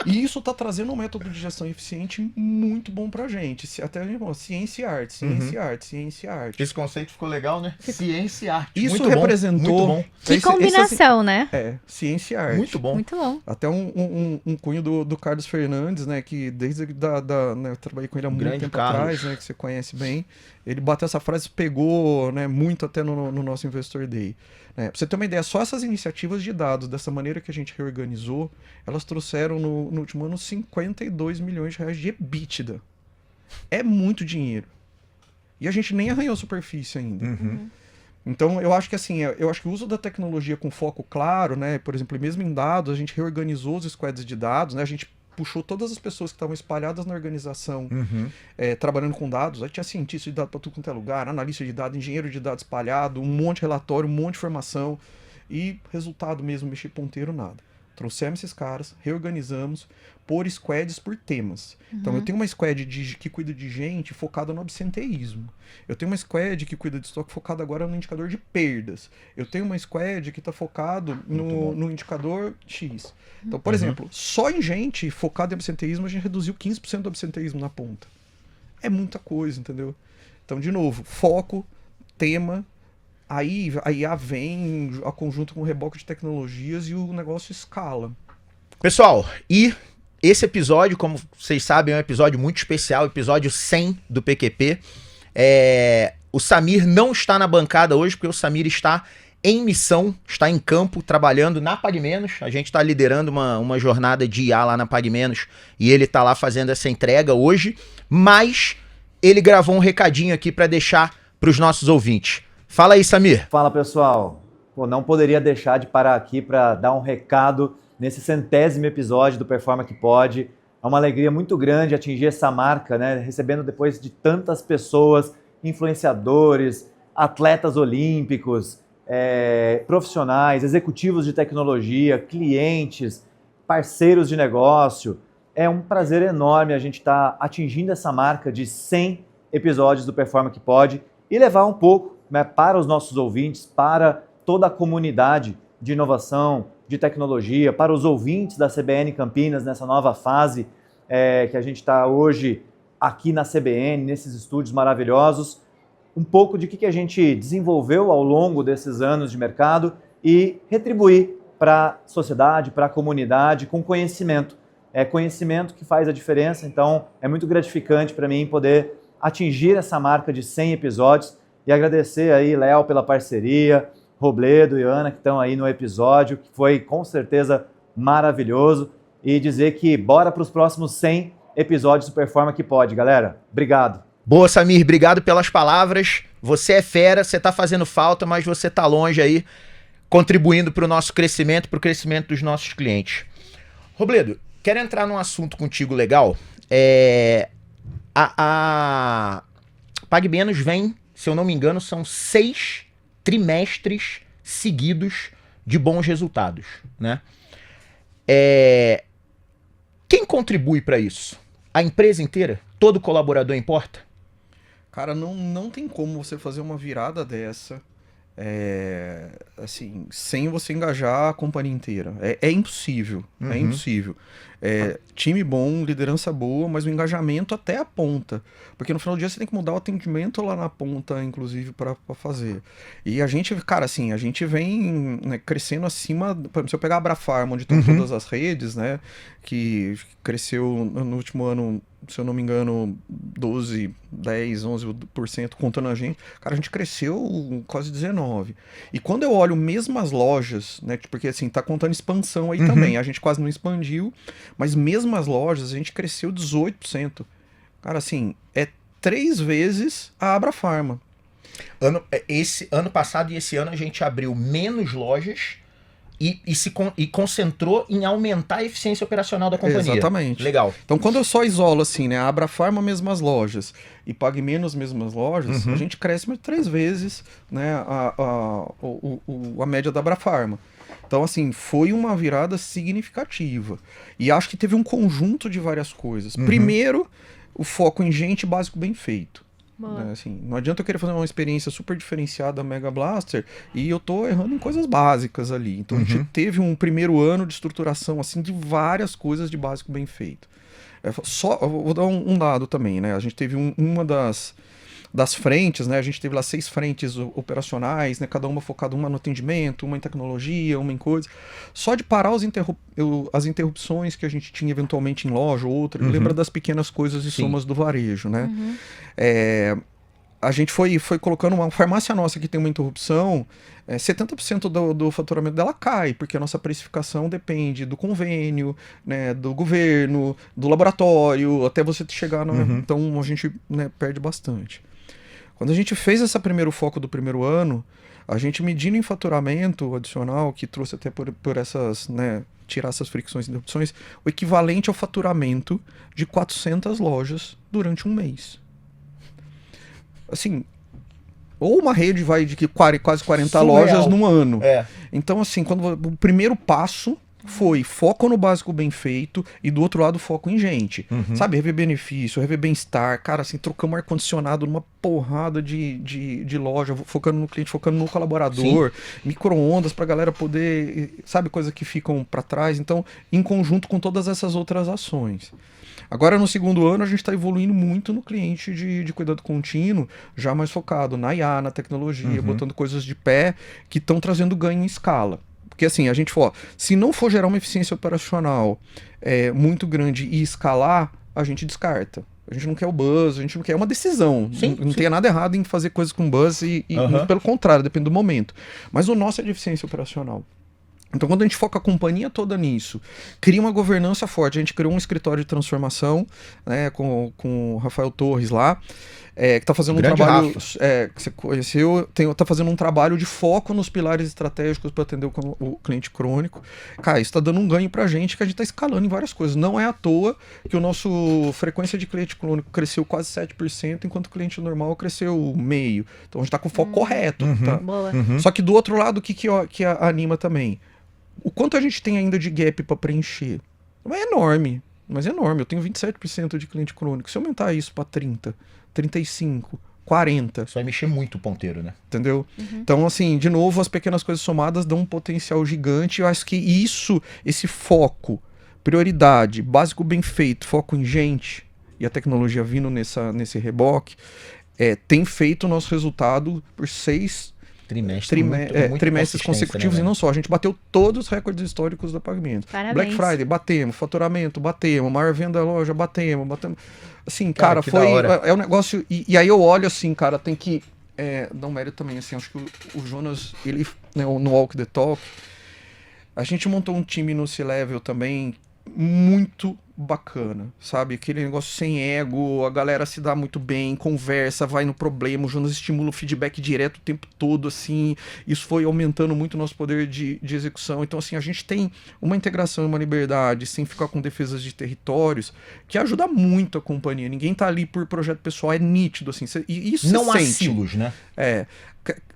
E isso está trazendo um método de gestão eficiente muito bom pra gente. Até a gente fala, ciência e arte, ciência e arte, ciência e arte. Esse conceito ficou legal, né? Ciência e arte. Isso muito representou... Bom, muito bom. Que combinação, né? Ciência e arte. Muito bom. Muito bom. Até um cunho do Carlos Fernandes, né? Que desde né, eu trabalhei com ele há muito tempo atrás, né? Que você conhece bem. Ele bateu essa frase, pegou, né, muito até no nosso Investor Day. Pra você ter uma ideia, só essas iniciativas de dados, dessa maneira que a gente reorganizou, elas trouxeram no último ano 52 milhões de reais de EBITDA. É muito dinheiro. E a gente nem arranhou a superfície ainda. Então, eu acho que assim, o uso da tecnologia com foco claro, né? Por exemplo, mesmo em dados, a gente reorganizou os squads de dados, né? A gente puxou todas as pessoas que estavam espalhadas na organização, trabalhando com dados. Aí tinha cientista de dados para tudo quanto é lugar, analista de dados, engenheiro de dados espalhado, um monte de relatório, um monte de informação. E resultado mesmo, mexer ponteiro, nada. Trouxemos esses caras, reorganizamos por squads, por temas. Então eu tenho uma squad que cuida de gente focada no absenteísmo. Eu tenho uma squad que cuida de estoque focada agora no indicador de perdas. Eu tenho uma squad que está focado no indicador X. Então, por exemplo, só em gente focada em absenteísmo a gente reduziu 15% do absenteísmo na ponta. É muita coisa, entendeu? Então, de novo, foco, tema. Aí a IA vem a conjunto com o reboque de tecnologias e o negócio escala. Pessoal, e esse episódio, como vocês sabem, é um episódio muito especial, episódio 100 do PQP. O Samir não está na bancada hoje, porque o Samir está em missão, está em campo, trabalhando na PagMenos. A gente está liderando uma jornada de IA lá na PagMenos e ele está lá fazendo essa entrega hoje, mas ele gravou um recadinho aqui para deixar para os nossos ouvintes. Fala aí, Samir. Fala, pessoal. Não poderia deixar de parar aqui para dar um recado nesse 100º episódio do Performa que Pode. É uma alegria muito grande atingir essa marca, né? Recebendo depois de tantas pessoas, influenciadores, atletas olímpicos, profissionais, executivos de tecnologia, clientes, parceiros de negócio. É um prazer enorme a gente estar atingindo essa marca de 100 episódios do Performa que Pode e levar um pouco, né, para os nossos ouvintes, para toda a comunidade de inovação, de tecnologia, para os ouvintes da CBN Campinas nessa nova fase que a gente está hoje aqui na CBN, nesses estúdios maravilhosos, um pouco de que a gente desenvolveu ao longo desses anos de mercado e retribuir para a sociedade, para a comunidade, com conhecimento. É conhecimento que faz a diferença, então é muito gratificante para mim poder atingir essa marca de 100 episódios e agradecer aí, Léo, pela parceria, Robledo e Ana, que estão aí no episódio, que foi com certeza maravilhoso, e dizer que bora para os próximos 100 episódios do Performa que Pode, galera. Obrigado. Boa, Samir, obrigado pelas palavras. Você é fera, você tá fazendo falta, mas você tá longe aí, contribuindo para o nosso crescimento, para o crescimento dos nossos clientes. Robledo, quero entrar num assunto contigo legal. A PagMenos vem, se eu não me engano, são 6 trimestres seguidos de bons resultados, né? Quem contribui para isso? A empresa inteira? Todo colaborador importa? Cara, não tem como você fazer uma virada dessa assim, sem você engajar a companhia inteira. É impossível, é impossível. Time bom, liderança boa, mas o engajamento até a ponta. Porque no final do dia você tem que mudar o atendimento lá na ponta, inclusive, para fazer. E a gente, cara, assim, a gente vem, né, crescendo acima. Se eu pegar a Abrafarma, onde estão todas as redes, né, que cresceu no último ano, se eu não me engano, 12, 10, 11% contando a gente. Cara, a gente cresceu quase 19%. E quando eu olho mesmas lojas, né, porque assim, tá contando expansão aí também, a gente quase não expandiu, mas mesmas lojas, a gente cresceu 18%. Cara, assim, é 3 vezes a Abrafarma. Esse ano passado e esse ano a gente abriu menos lojas e concentrou em aumentar a eficiência operacional da companhia. Exatamente. Legal. Então, quando eu só isolo assim, né, a Abrafarma, mesmas lojas, e PagMenos, mesmas lojas, a gente cresce mais 3 vezes, né, a média da Abrafarma. Então, assim, foi uma virada significativa. E acho que teve um conjunto de várias coisas. Primeiro, o foco em gente básico bem feito. Né, assim, não adianta eu querer fazer uma experiência super diferenciada da Mega Blaster e eu tô errando em coisas básicas ali. Então a gente teve um primeiro ano de estruturação assim de várias coisas de básico bem feito. Eu vou dar um dado também, né? A gente teve uma das frentes, né? A gente teve lá 6 frentes operacionais, né? Cada uma focada, uma no atendimento, uma em tecnologia, uma em coisa. Só de parar as interrupções que a gente tinha eventualmente em loja ou outra, lembra das pequenas coisas e somas do varejo, né? A gente foi colocando uma farmácia nossa que tem uma interrupção, 70% do faturamento dela cai, porque a nossa precificação depende do convênio, né, do governo, do laboratório, até você chegar no... Então a gente, né, perde bastante. Quando a gente fez esse primeiro foco do primeiro ano, a gente medindo em faturamento adicional, que trouxe até por essas, né, tirar essas fricções e interrupções, o equivalente ao faturamento de 400 lojas durante um mês. Assim, ou uma rede vai de quase 40 Surreal. Lojas num ano. Então, assim, o primeiro passo foi foco no básico bem feito e do outro lado foco em gente. Sabe, rever benefício, rever bem-estar. Cara, assim, trocamos ar-condicionado numa porrada de loja, focando no cliente, focando no colaborador, micro-ondas pra galera poder, sabe, coisas que ficam pra trás. Então, em conjunto com todas essas outras ações. Agora, no segundo ano, a gente está evoluindo muito no cliente de cuidado contínuo, já mais focado na IA, na tecnologia, botando coisas de pé que estão trazendo ganho em escala. Porque assim, a gente falou, se não for gerar uma eficiência operacional muito grande e escalar, a gente descarta. A gente não quer o buzz, a gente não quer uma decisão. Não tem nada errado em fazer coisas com buzz e pelo contrário, depende do momento. Mas o nosso é de eficiência operacional. Então, quando a gente foca a companhia toda nisso, cria uma governança forte. A gente criou um escritório de transformação, né, com o Rafael Torres lá, que está fazendo Grande um trabalho Rafa. que você conheceu, está fazendo um trabalho de foco nos pilares estratégicos para atender o cliente crônico. Cara, isso está dando um ganho para a gente, que a gente está escalando em várias coisas. Não é à toa que o nosso frequência de cliente crônico cresceu quase 7%, enquanto o cliente normal cresceu meio. Então, a gente está com o foco correto. Tá? Boa. Só que do outro lado, o que anima também? O quanto a gente tem ainda de gap para preencher? É enorme, mas é enorme. Eu tenho 27% de cliente crônico. Se eu aumentar isso para 30, 35, 40... Isso vai mexer muito o ponteiro, né? Entendeu? Então, assim, de novo, as pequenas coisas somadas dão um potencial gigante. Eu acho que esse foco, prioridade, básico bem feito, foco em gente, e a tecnologia vindo nesse reboque, tem feito o nosso resultado por 6 trimestres consecutivos, né, e não só. A gente bateu todos os recordes históricos da Pavimentos. Black Friday, batemos. Faturamento, batemos. Maior venda da loja, batemos. Assim, cara foi... É um negócio... E aí eu olho assim, cara, tem que dar um mérito também, assim. Acho que o Jonas, ele, né, no Walk the Talk, a gente montou um time no C-Level também muito bacana, sabe? Aquele negócio sem ego, a galera se dá muito bem, conversa, vai no problema, o Jonas estimula o feedback direto o tempo todo, assim, isso foi aumentando muito o nosso poder de execução. Então, assim, a gente tem uma integração e uma liberdade, sem ficar com defesas de territórios, que ajuda muito a companhia. Ninguém tá ali por projeto pessoal, é nítido, assim, e isso não há sente. silos, né?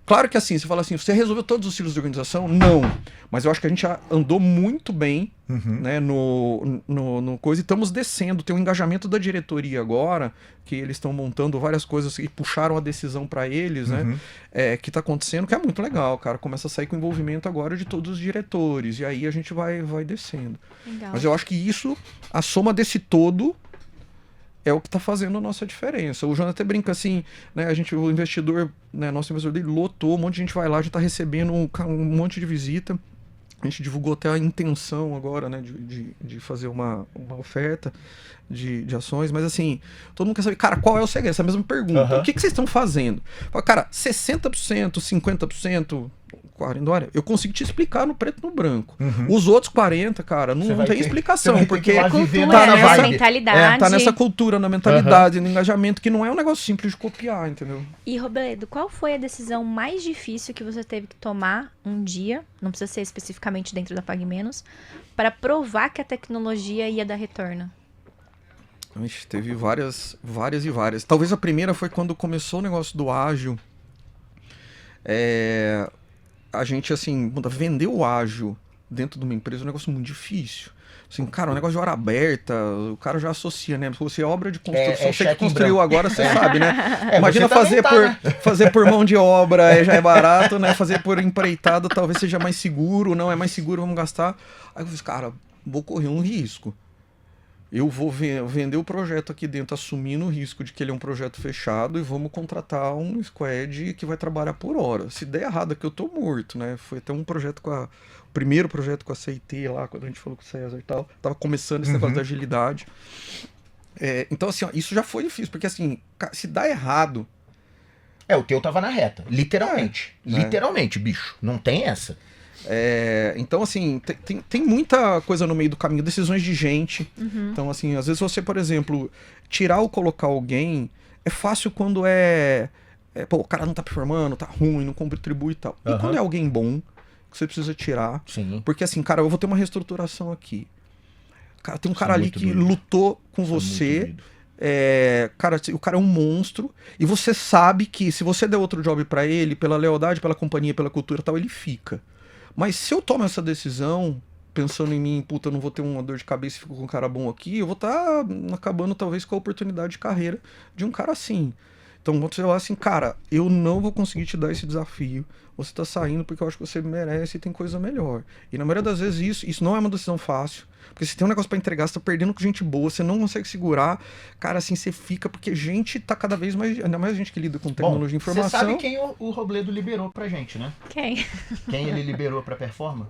Claro que assim, você fala assim, você resolveu todos os silos de organização? Não. Mas eu acho que a gente já andou muito bem, né, no coisa, e estamos descendo. Tem um engajamento da diretoria agora, que eles estão montando várias coisas e puxaram a decisão para eles, né, que está acontecendo, que é muito legal, cara. Começa a sair com o envolvimento agora de todos os diretores, e aí a gente vai descendo. Legal. Mas eu acho que isso, a soma desse todo, é o que está fazendo a nossa diferença. O Jonas até brinca assim, né? O investidor, né, nosso investidor dele lotou, um monte de gente vai lá, já está recebendo um monte de visita. A gente divulgou até a intenção agora, né, de fazer uma oferta de ações, mas assim, todo mundo quer saber, cara, qual é o segredo? Essa mesma pergunta. O que vocês estão fazendo? Cara, 60%, 50%, 40%, olha, eu consigo te explicar no preto e no branco. Os outros 40%, cara, não tem explicação, porque é cultura, nessa mentalidade. Tá nessa cultura, na mentalidade, no engajamento, que não é um negócio simples de copiar, entendeu? E, Robledo, qual foi a decisão mais difícil que você teve que tomar um dia, não precisa ser especificamente dentro da Pague Menos, para provar que a tecnologia ia dar retorno? Ixi, teve várias. Talvez a primeira foi quando começou o negócio do ágil. A gente, assim, vender o ágil dentro de uma empresa é um negócio muito difícil. Assim, cara, um negócio de hora aberta, o cara já associa, né? Se você é obra de construção, você que construiu agora, você sabe, né? Imagina fazer por mão de obra, já é barato, né? Fazer por empreitada talvez seja mais seguro, não é mais seguro, vamos gastar. Aí eu falei, cara, vou correr um risco. Eu vou vender o projeto aqui dentro, assumindo o risco de que ele é um projeto fechado, e vamos contratar um squad que vai trabalhar por hora. Se der errado aqui, eu tô morto, né? Foi até um projeto o primeiro projeto com a CIT lá, quando a gente falou com o César e tal. Tava começando esse negócio da agilidade. Então, assim, ó, isso já foi difícil, porque assim, se dá errado... O teu tava na reta, literalmente. Literalmente, bicho. Não tem essa. Então, assim, tem muita coisa no meio do caminho, decisões de gente. Então, assim, às vezes você, por exemplo, tirar ou colocar alguém é fácil quando pô, o cara não tá performando, tá ruim, não contribui e tal. E quando é alguém bom, que você precisa tirar. Sim. Porque, assim, cara, eu vou ter uma reestruturação aqui. Cara, tem um cara ali que lutou com você. Cara, o cara é um monstro, e você sabe que se você der outro job pra ele, pela lealdade, pela companhia, pela cultura e tal, ele fica. Mas se eu tomo essa decisão, pensando em mim, puta, eu não vou ter uma dor de cabeça e fico com um cara bom aqui, eu vou estar acabando talvez com a oportunidade de carreira de um cara assim. Então, você vai assim, cara, eu não vou conseguir te dar esse desafio, você tá saindo porque eu acho que você merece e tem coisa melhor. E na maioria das vezes isso não é uma decisão fácil, porque se tem um negócio pra entregar, você tá perdendo com gente boa, você não consegue segurar, cara, assim, você fica, porque gente tá cada vez mais, ainda mais gente que lida com tecnologia e informação. Você sabe quem o Robledo liberou pra gente, né? Quem? Quem ele liberou pra Performa?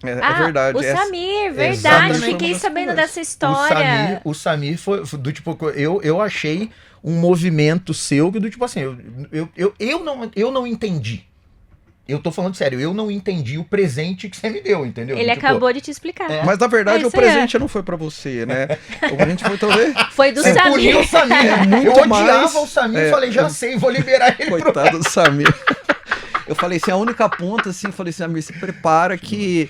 É verdade. O Samir, verdade. Fiquei sabendo dessa história. O Samir foi do tipo, eu achei um movimento seu que do tipo assim, eu não entendi. Eu tô falando sério, eu não entendi o presente que você me deu, entendeu? Ele acabou de te explicar. Mas na verdade o presente não foi pra você, né? O presente foi talvez... Foi do Samir. O Samir. Eu odiava o Samir e falei, já sei, vou liberar ele. Coitado do Samir. Eu falei assim, a única ponta, assim, falei assim, Samir, se prepara que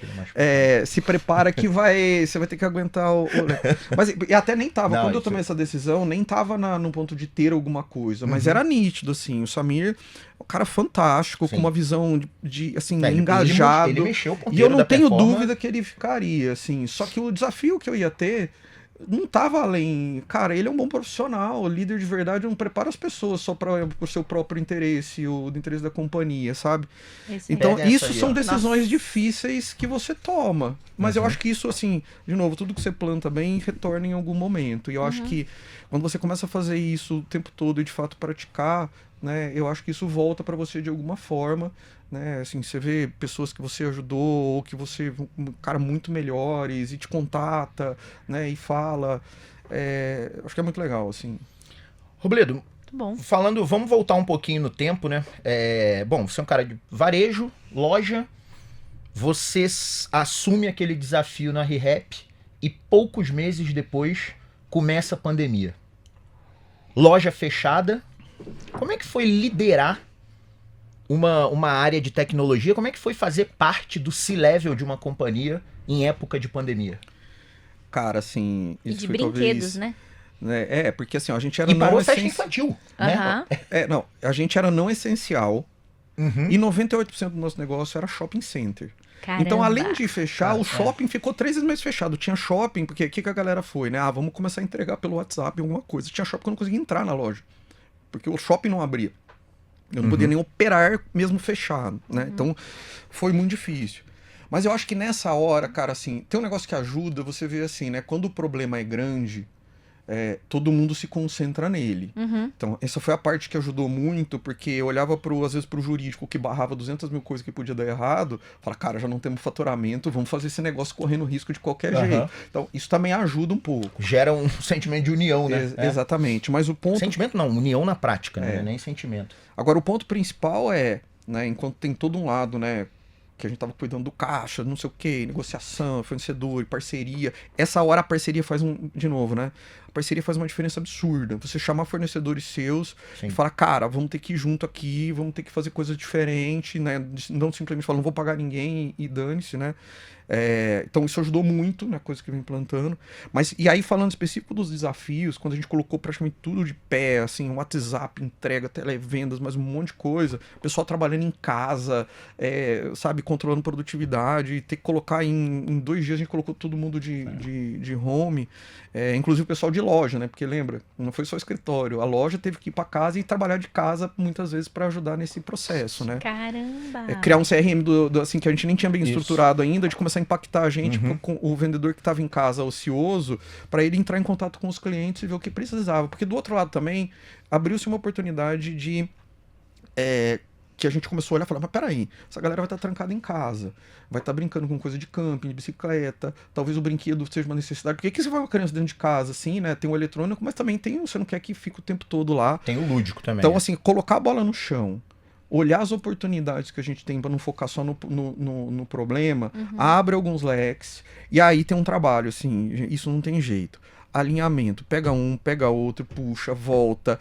você vai ter que aguentar o... Mas e até nem tava, quando eu tomei essa decisão, nem tava no ponto de ter alguma coisa, mas era nítido, assim, o Samir, um cara fantástico, com uma visão de assim, engajado, ele mexeu o ponteiro e eu não da tenho Performa. dúvida que ele ficaria, assim, só que o desafio que eu ia ter não tava além. Cara, ele é um bom profissional, líder de verdade não prepara as pessoas só para o seu próprio interesse, o do interesse da companhia, sabe? Então, isso são decisões difíceis que você toma. Mas eu acho que isso, assim, de novo, tudo que você planta bem retorna em algum momento. E eu acho que quando você começa a fazer isso o tempo todo e de fato praticar, né, eu acho que isso volta para você de alguma forma, né, assim, você vê pessoas que você ajudou ou que você, cara, muito melhores e te contata, né, e fala, acho que é muito legal, assim. Robledo, bom. Vamos voltar um pouquinho no tempo, né, bom, você é um cara de varejo, loja, você assume aquele desafio na ReHap e poucos meses depois começa a pandemia. Loja fechada. Como é que foi liderar uma área de tecnologia? Como é que foi fazer parte do C-level de uma companhia em época de pandemia? Cara, assim... E de brinquedos, né? Porque assim, a gente era não... E parou festa infantil, né? Não, a gente era não essencial e 98% do nosso negócio era shopping center. Caramba. Então, além de fechar, o shopping ficou 3 meses fechado. Tinha shopping, porque o que a galera foi, né? Vamos começar a entregar pelo WhatsApp alguma coisa. Tinha shopping que eu não conseguia entrar na loja, porque o shopping não abria. Eu não podia nem operar mesmo fechado, né? Então, foi muito difícil. Mas eu acho que nessa hora, cara, assim, tem um negócio que ajuda, você vê assim, né? Quando o problema é grande, todo mundo se concentra nele. Então, essa foi a parte que ajudou muito, porque eu olhava, às vezes, pro jurídico que barrava 200 mil coisas que podia dar errado, falava, cara, já não temos faturamento, vamos fazer esse negócio correndo risco de qualquer jeito. Então, isso também ajuda um pouco. Gera um sentimento de união, né? Exatamente, mas o ponto... Sentimento não, união na prática, né? Nem sentimento. Agora, o ponto principal né, enquanto tem todo um lado, né, que a gente tava cuidando do caixa, não sei o que, negociação, fornecedor, parceria. Essa hora a parceria faz de novo, né? A parceria faz uma diferença absurda. Você chamar fornecedores seus e falar, cara, vamos ter que ir junto aqui, vamos ter que fazer coisas diferentes, né? Não simplesmente falar, não vou pagar ninguém e dane-se, né? Então isso ajudou muito na coisa que vem plantando. Mas, e aí falando específico dos desafios, quando a gente colocou praticamente tudo de pé, assim, WhatsApp, entrega, televendas, mas um monte de coisa, o pessoal trabalhando em casa, sabe, controlando produtividade, e ter que colocar em 2 dias a gente colocou todo mundo de home, inclusive o pessoal de loja, né? Porque lembra, não foi só escritório, a loja teve que ir para casa e trabalhar de casa muitas vezes para ajudar nesse processo, né? Caramba! Criar um CRM assim, que a gente nem tinha bem estruturado ainda, de começar a impactar a gente com o vendedor que estava em casa ocioso, para ele entrar em contato com os clientes e ver o que precisava. Porque do outro lado também, abriu-se uma oportunidade de... que a gente começou a olhar e falar, mas peraí, essa galera vai estar trancada em casa, vai estar brincando com coisa de camping, de bicicleta, talvez o brinquedo seja uma necessidade. Por que você vai uma criança dentro de casa, assim, né? Tem o eletrônico, mas também você não quer que fique o tempo todo lá. Tem o lúdico também. Então, assim, colocar a bola no chão, olhar as oportunidades que a gente tem para não focar só no problema, abre alguns leques, e aí tem um trabalho, assim, isso não tem jeito. Alinhamento, pega um, pega outro, puxa, volta,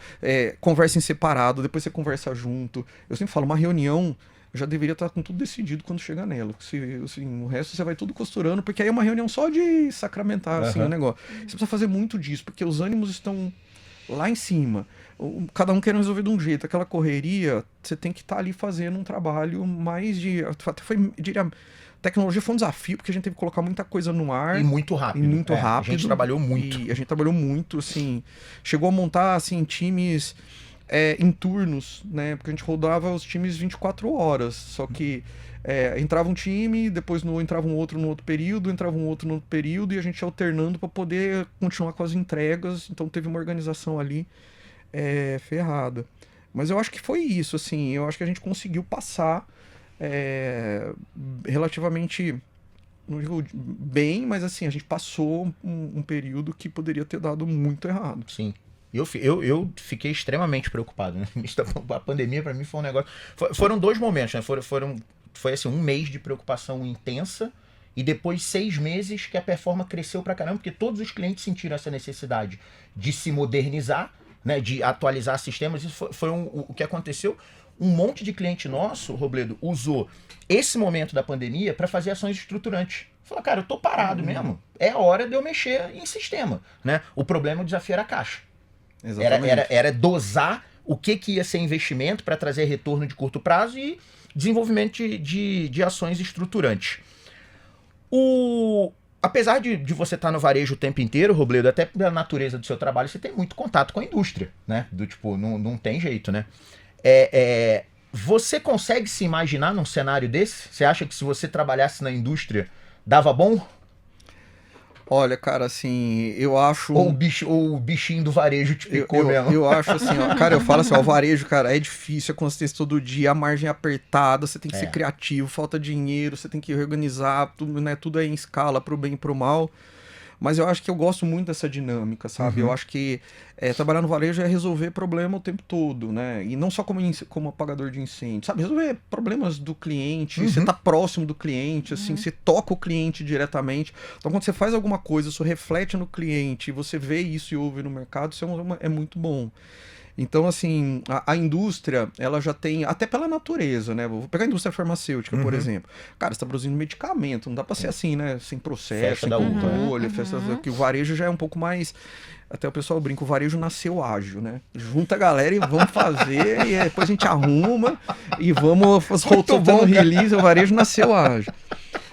conversa em separado, depois você conversa junto. Eu sempre falo, uma reunião já deveria estar com tudo decidido quando chegar nela. O resto você vai tudo costurando, porque aí é uma reunião só de sacramentar assim, o negócio. Você precisa fazer muito disso, porque os ânimos estão lá em cima. Cada um querendo resolver de um jeito. Aquela correria, você tem que estar ali fazendo um trabalho mais de... Até foi, diria... Tecnologia foi um desafio, porque a gente teve que colocar muita coisa no ar. E muito rápido. A gente trabalhou muito. E a gente trabalhou muito, assim. Chegou a montar, assim, times em turnos, né? Porque a gente rodava os times 24 horas. Só que entrava um time, depois entrava um outro no outro período, entrava um outro no outro período, e a gente ia alternando para poder continuar com as entregas. Então teve uma organização ali ferrada. Mas eu acho que foi isso, assim. Eu acho que a gente conseguiu passar... relativamente, não digo bem, mas assim, a gente passou um período que poderia ter dado muito errado. Sim. Eu fiquei extremamente preocupado, né? A pandemia para mim foi um negócio... Foram 2 momentos, né? Foi assim, 1 mês de preocupação intensa e depois 6 meses que a performance cresceu pra caramba, porque todos os clientes sentiram essa necessidade de se modernizar, né? De atualizar sistemas. Isso foi o que aconteceu. Um monte de cliente nosso, Robledo, usou esse momento da pandemia para fazer ações estruturantes. Falou, cara, eu tô parado mesmo. É a hora de eu mexer em sistema, né? O problema, o desafio era a caixa. Era dosar o que ia ser investimento para trazer retorno de curto prazo e desenvolvimento de ações estruturantes. apesar de você estar no varejo o tempo inteiro, Robledo, até pela natureza do seu trabalho, você tem muito contato com a indústria, né? Do tipo, não tem jeito, né? Você consegue se imaginar num cenário desse? Você acha que se você trabalhasse na indústria, dava bom? Olha, cara, assim, eu acho... Ou o bichinho do varejo te picou mesmo? Eu acho assim, ó, cara, eu falo assim, ó, o varejo, cara, é difícil, é consistência todo dia, a margem é apertada, você tem que ser criativo, falta dinheiro, você tem que organizar, tudo, né, tudo é em escala, pro bem e pro mal. Mas eu acho que eu gosto muito dessa dinâmica, sabe? Eu acho que trabalhar no varejo é resolver problema o tempo todo, né? E não só como apagador de incêndio, sabe? Resolver problemas do cliente, você tá próximo do cliente, assim, você toca o cliente diretamente. Então, quando você faz alguma coisa, isso reflete no cliente, você vê isso e ouve no mercado, isso é muito bom. Então, assim, a indústria, ela já tem, até pela natureza, né? Vou pegar a indústria farmacêutica, por exemplo. Cara, você tá produzindo medicamento, não dá pra ser assim, né? Sem processo, sem controle, que o varejo já é um pouco mais... Até o pessoal brinca, o varejo nasceu ágil, né? Junta a galera e vamos fazer, e depois a gente arruma e vamos soltando release, o varejo nasceu ágil.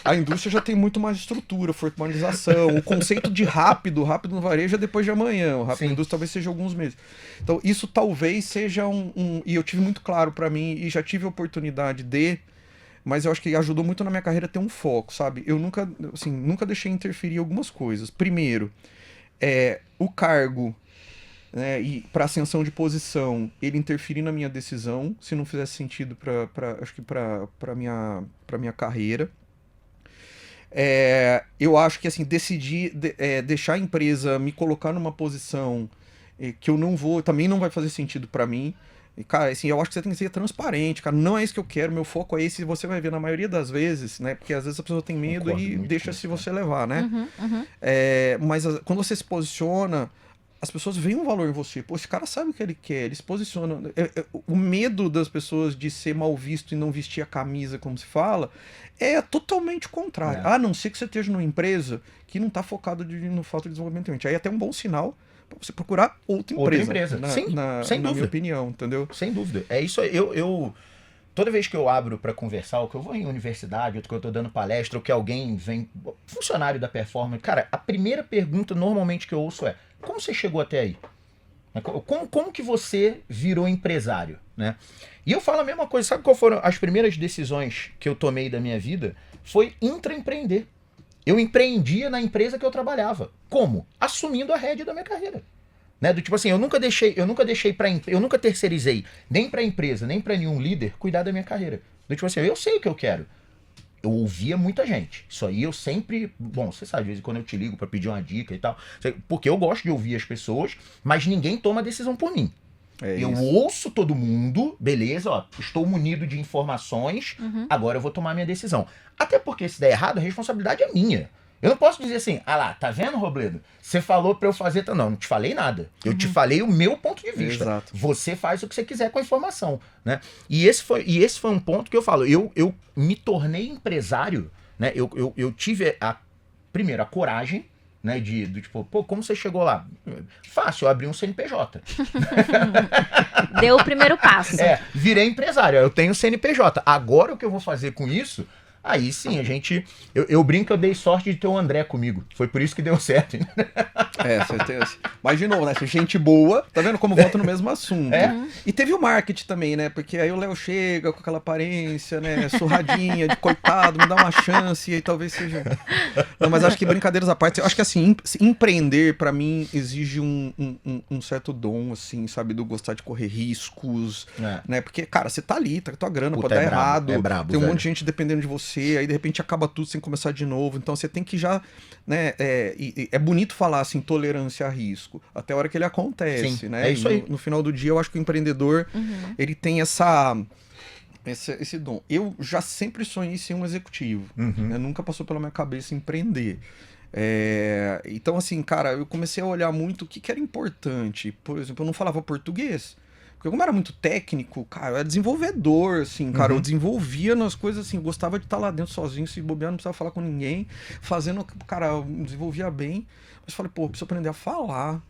A indústria já tem muito mais estrutura, formalização, o conceito de rápido no varejo é depois de amanhã, o rápido na indústria talvez seja alguns meses. Então isso talvez seja e eu tive muito claro para mim e já tive a oportunidade mas eu acho que ajudou muito na minha carreira ter um foco, sabe? Eu nunca deixei interferir em algumas coisas. Primeiro, o cargo, né, e para ascensão de posição, ele interferir na minha decisão, se não fizesse sentido para minha carreira. Eu acho que assim, decidir deixar a empresa me colocar numa posição que eu também não vai fazer sentido para mim. E, cara, assim, eu acho que você tem que ser transparente, cara, não é isso que eu quero, meu foco é esse, você vai ver na maioria das vezes, né, porque às vezes a pessoa tem medo e deixa-se você levar, né, mas quando você se posiciona, as pessoas veem um valor em você, pô, esse cara sabe o que ele quer, ele se posiciona, o medo das pessoas de ser mal visto e não vestir a camisa, como se fala, é totalmente contrário, a não ser que você esteja numa empresa que não está focada no falta de desenvolvimento, aí é até um bom sinal pra você procurar outra empresa. Sem dúvida. Na minha opinião, entendeu? Sem dúvida. É isso aí. Toda vez que eu abro para conversar, ou que eu vou em universidade, ou que eu tô dando palestra, ou que alguém vem, funcionário da performance, cara, a primeira pergunta normalmente que eu ouço é: como você chegou até aí? Como que você virou empresário, né? E eu falo a mesma coisa. Sabe qual foram as primeiras decisões que eu tomei da minha vida? Foi intraempreender. Eu empreendia na empresa que eu trabalhava. Como? Assumindo a rédea da minha carreira. Né? Do tipo assim, eu nunca terceirizei nem pra empresa, nem pra nenhum líder cuidar da minha carreira. Do tipo assim, eu sei o que eu quero. Eu ouvia muita gente. Isso aí eu sempre... Bom, você sabe, de vez em quando eu te ligo pra pedir uma dica e tal. Porque eu gosto de ouvir as pessoas, mas ninguém toma decisão por mim. Eu ouço todo mundo, beleza, ó, estou munido de informações, agora eu vou tomar minha decisão. Até porque se der errado, a responsabilidade é minha. Eu não posso dizer assim, lá, tá vendo, Robledo? Você falou pra eu fazer... Não te falei nada. Eu te falei o meu ponto de vista. Exato. Você faz o que você quiser com a informação, né? E esse foi um ponto que eu falo. Eu me tornei empresário, né? Eu tive, primeiro, a coragem, né, do tipo, pô, como você chegou lá? Fácil, eu abri um CNPJ. Deu o primeiro passo. Virei empresário, eu tenho CNPJ. Agora o que eu vou fazer com isso? Aí sim, eu brinco, eu dei sorte de ter o André comigo. Foi por isso que deu certo. Certeza. Mas de novo, né? Gente boa, tá vendo como volta no mesmo assunto. E teve o marketing também, né? Porque aí o Léo chega com aquela aparência, né? Surradinha, de coitado, me dá uma chance, e aí talvez seja... Não, mas acho que brincadeiras à parte, eu acho que assim, empreender pra mim exige um certo dom, assim, sabe? Do gostar de correr riscos, né? Porque, cara, você tá ali, tá com a tua grana, pode dar errado. É brabo, tem um monte de gente dependendo de você, aí de repente acaba tudo sem começar de novo, então você tem que já, né, é bonito falar assim, tolerância a risco, até a hora que ele acontece, Sim, né, é isso aí. No final do dia eu acho que o empreendedor, ele tem esse dom. Eu já sempre sonhei em ser um executivo, né, nunca passou pela minha cabeça empreender. Então assim, cara, eu comecei a olhar muito o que era importante. Por exemplo, eu não falava português, porque como era muito técnico, cara, eu era desenvolvedor, assim, cara, eu desenvolvia nas coisas, assim, eu gostava de estar lá dentro sozinho, se bobear, não precisava falar com ninguém, fazendo, cara, eu desenvolvia bem, mas falei, pô, eu preciso aprender a falar,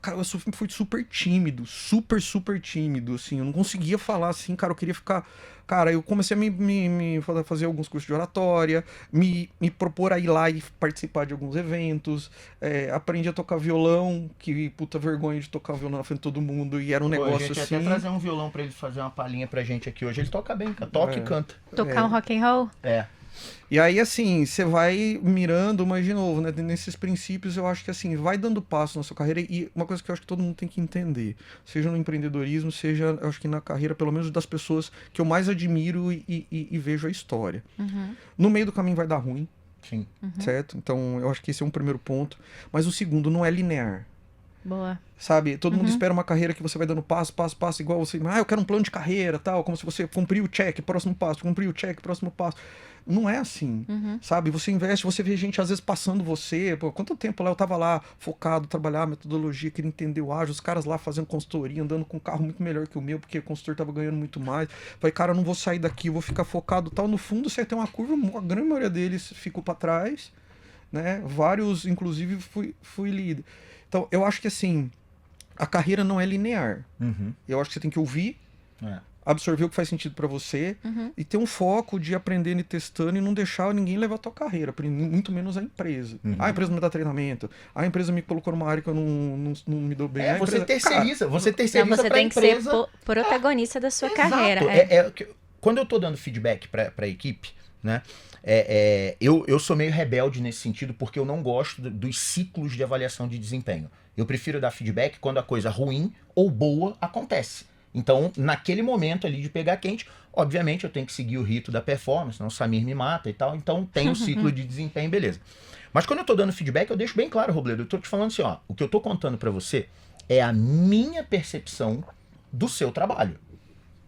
Cara, eu fui super tímido, super tímido, assim, eu não conseguia falar assim, cara, eu queria ficar... Cara, eu comecei a fazer alguns cursos de oratória, me propor a ir lá e participar de alguns eventos, aprendi a tocar violão, que puta vergonha de tocar violão na frente de todo mundo, e era um negócio a gente assim... até trazer um violão pra ele fazer uma palhinha pra gente aqui hoje, ele toca bem, cara, toca e canta. Tocar um rock and roll? E aí, assim, você vai mirando, mas de novo, né, nesses princípios eu acho que, assim, vai dando passo na sua carreira, e uma coisa que eu acho que todo mundo tem que entender, seja no empreendedorismo, seja, eu acho que na carreira, pelo menos das pessoas que eu mais admiro e vejo a história. No meio do caminho vai dar ruim, Sim. certo? Então, eu acho que esse é um primeiro ponto, mas o segundo não é linear. Boa. Sabe, todo mundo espera uma carreira que você vai dando passo, igual você, eu quero um plano de carreira, tal, como se você cumpriu o check, próximo passo, cumpriu o check, próximo passo. Não é assim, sabe? Você investe, você vê gente às vezes passando você, pô, quanto tempo lá eu tava lá focado, trabalhar metodologia, queria entender o ágil, os caras lá fazendo consultoria, andando com um carro muito melhor que o meu, porque o consultor tava ganhando muito mais. Falei, cara, eu não vou sair daqui, eu vou ficar focado, tal. No fundo você tem uma curva, a grande maioria deles ficou para trás, né? Vários, inclusive, fui líder. Então, eu acho que assim, a carreira não é linear. Eu acho que você tem que ouvir, absorver o que faz sentido para você e ter um foco de aprendendo e testando e não deixar ninguém levar a tua carreira, muito menos a empresa. A empresa não me dá treinamento, a empresa me colocou numa área que eu não me dou bem. Você terceiriza, Você pra tem que empresa... ser protagonista da sua Exato. carreira. Quando eu tô dando feedback pra equipe, né, eu sou meio rebelde nesse sentido, porque eu não gosto dos ciclos de avaliação de desempenho. Eu prefiro dar feedback quando a coisa ruim ou boa acontece. Então, naquele momento ali de pegar quente, obviamente eu tenho que seguir o rito da performance, senão o Samir me mata e tal, então tem um ciclo de desempenho, beleza. Mas quando eu tô dando feedback, eu deixo bem claro, Robledo, eu tô te falando assim, ó, o que eu tô contando pra você é a minha percepção do seu trabalho.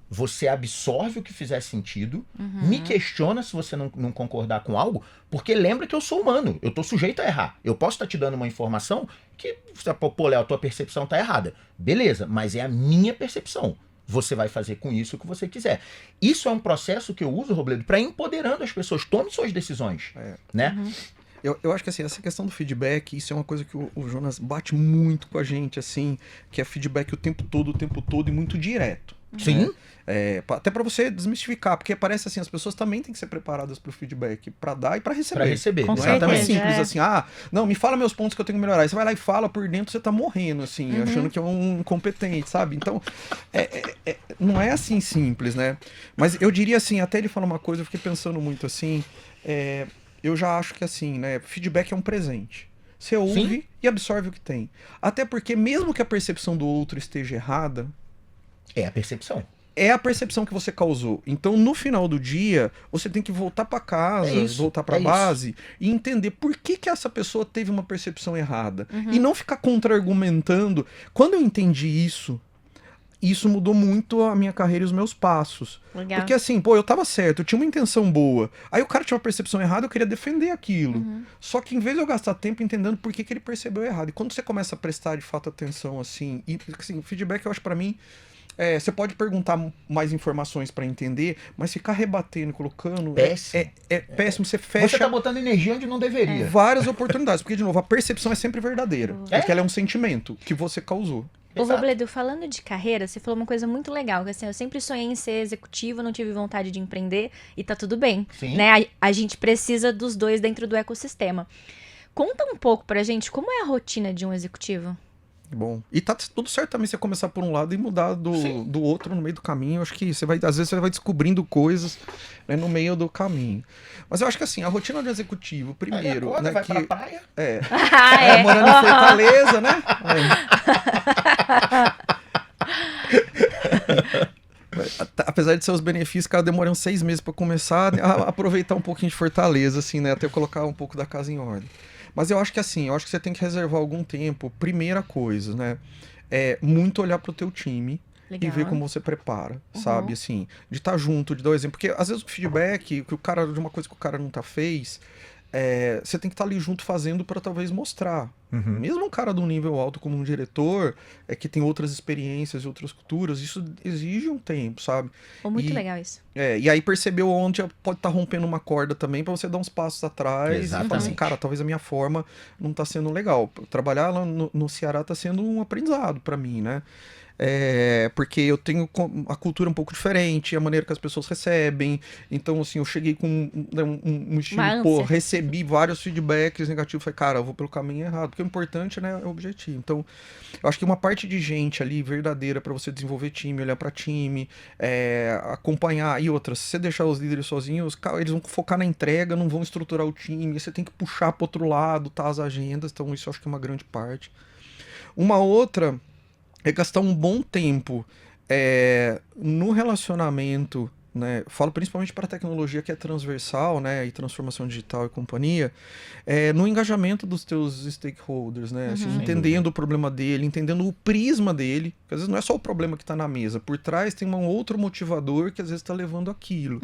Você absorve o que fizer sentido, me questiona se você não concordar com algo, porque lembra que eu sou humano, eu tô sujeito a errar. Eu posso estar te dando uma informação que, pô, Léo, a tua percepção tá errada. Beleza, mas é a minha percepção. Você vai fazer com isso o que você quiser. Isso é um processo que eu uso, Robledo, para empoderando as pessoas. Tome suas decisões, né? Eu acho que assim, essa questão do feedback, isso é uma coisa que o Jonas bate muito com a gente, assim, que é feedback o tempo todo e muito direto. Sim. Até para você desmistificar, porque parece assim, as pessoas também têm que ser preparadas para o feedback, para dar e para receber. Para receber. Com Não é tão certeza, simples assim, não, me fala meus pontos que eu tenho que melhorar. Aí você vai lá e fala, por dentro você tá morrendo, assim, achando que é um incompetente, sabe? Então, não é assim simples, né? Mas eu diria assim, até ele falar uma coisa, eu fiquei pensando muito assim, eu já acho que assim, né, feedback é um presente. Você ouve e absorve o que tem. Até porque mesmo que a percepção do outro esteja errada, é a percepção. É a percepção que você causou. Então, no final do dia, você tem que voltar para casa, voltar para base e entender por que essa pessoa teve uma percepção errada. E não ficar contra-argumentando. Quando eu entendi isso mudou muito a minha carreira e os meus passos. Legal. Porque assim, eu tava certo, eu tinha uma intenção boa. Aí o cara tinha uma percepção errada, eu queria defender aquilo. Só que em vez de eu gastar tempo entendendo por que ele percebeu errado. E quando você começa a prestar de fato atenção, assim, e assim, feedback eu acho pra mim, você pode perguntar mais informações pra entender, mas ficar rebatendo, colocando... Péssimo. É péssimo, você fecha... Você tá botando energia onde não deveria. Várias oportunidades, porque de novo, a percepção é sempre verdadeira. Porque ela é um sentimento que você causou. Ô, Robledo, falando de carreira, você falou uma coisa muito legal, que assim, eu sempre sonhei em ser executivo, não tive vontade de empreender, e tá tudo bem, né? A gente precisa dos dois dentro do ecossistema. Conta um pouco pra gente, como é a rotina de um executivo? Bom, e tá tudo certo também você começar por um lado e mudar do outro no meio do caminho. Eu acho que às vezes você vai descobrindo coisas, né, no meio do caminho. Mas eu acho que assim, a rotina do executivo, primeiro, acorda, né, vai que pra praia. morando em Fortaleza, né? Apesar de seus benefícios, cara, demorou uns 6 meses para começar a aproveitar um pouquinho de Fortaleza, assim, né, até eu colocar um pouco da casa em ordem. Mas eu acho que assim, que você tem que reservar algum tempo. Primeira coisa, né? Muito olhar pro teu time. Legal. E ver como você prepara, sabe? Assim, de estar junto, de dar o exemplo. Porque às vezes o feedback, que o cara, de uma coisa que o cara não fez, você tem que estar ali junto fazendo para talvez mostrar. Mesmo um cara de um nível alto como um diretor, que tem outras experiências e outras culturas, isso exige um tempo, sabe? Muito legal isso. E aí percebeu onde pode estar rompendo uma corda também pra você dar uns passos atrás. Exatamente. E falar assim, cara, talvez a minha forma não tá sendo legal. Trabalhar lá no Ceará tá sendo um aprendizado pra mim, né? Porque eu tenho a cultura um pouco diferente, a maneira que as pessoas recebem. Então, assim, eu cheguei com um estilo, recebi vários feedbacks negativos. Falei, cara, eu vou pelo caminho errado. Porque o importante, né, é o objetivo. Então, eu acho que uma parte de gente ali verdadeira para você desenvolver time, olhar para time, acompanhar. E outras, se você deixar os líderes sozinhos, eles vão focar na entrega, não vão estruturar o time. Você tem que puxar para outro lado, tá, as agendas. Então, isso eu acho que é uma grande parte. Uma outra é gastar um bom tempo no relacionamento, né? Falo principalmente para a tecnologia que é transversal, né? E transformação digital e companhia, no engajamento dos teus stakeholders, né? Assim, entendendo o problema dele, entendendo o prisma dele, porque às vezes não é só o problema que está na mesa, por trás tem um outro motivador que às vezes está levando aquilo.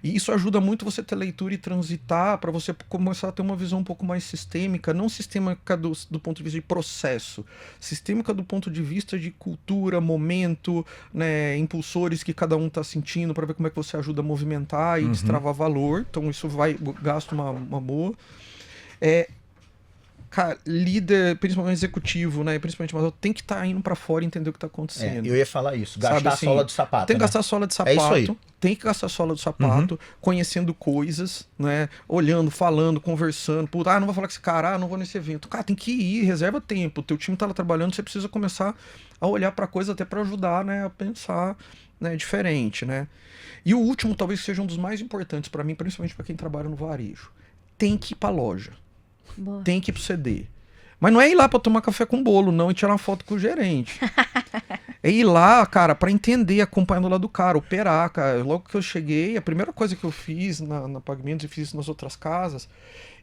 E isso ajuda muito você ter leitura e transitar para você começar a ter uma visão um pouco mais sistêmica, não sistêmica do ponto de vista de processo, sistêmica do ponto de vista de cultura, momento, né? Impulsores que cada um está sentindo, para ver como é que você ajuda a movimentar e destravar valor. Então isso gasta uma boa. Cara, líder, principalmente executivo, né? Principalmente, mas eu tenho que estar indo pra fora e entender o que tá acontecendo. Eu ia falar isso, gastar assim, a sola do sapato. Tem que gastar a sola de sapato. É isso aí. Tem que gastar a sola do sapato, conhecendo coisas, né? Olhando, falando, conversando. Puta, não vou falar com esse cara, não vou nesse evento. Cara, tem que ir, reserva tempo. O teu time tá lá trabalhando, você precisa começar a olhar pra coisa até pra ajudar, né? A pensar, né? Diferente, né? E o último talvez seja um dos mais importantes pra mim, principalmente pra quem trabalha no varejo. Tem que ir pra loja. Boa. Tem que ir pro CD. Mas não é ir lá pra tomar café com bolo, não, e tirar uma foto com o gerente. É ir lá, cara, pra entender, acompanhando lá do cara, operar, cara. Logo que eu cheguei, a primeira coisa que eu fiz na Pagamentos, e fiz isso nas outras casas,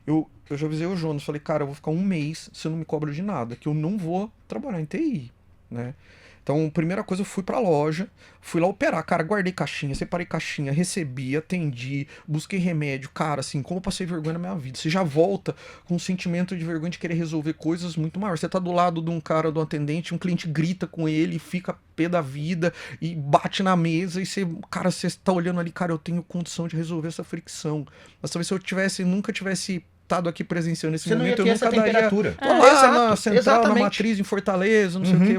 eu já avisei o Jonas, falei, cara, eu vou ficar um mês, você não me cobra de nada, que eu não vou trabalhar em TI, né? Então, primeira coisa, eu fui pra loja, fui lá operar, cara, guardei caixinha, separei caixinha, recebi, atendi, busquei remédio, cara, assim, como eu passei vergonha na minha vida. Você já volta com um sentimento de vergonha de querer resolver coisas muito maiores. Você tá do lado de um cara, do atendente, um cliente grita com ele, fica pé da vida e bate na mesa e você, cara, você tá olhando ali, cara, eu tenho condição de resolver essa fricção. Mas talvez se eu nunca tivesse estado aqui presenciando esse momento, eu nunca daria. Tô lá na central, na matriz, em Fortaleza, não sei o que,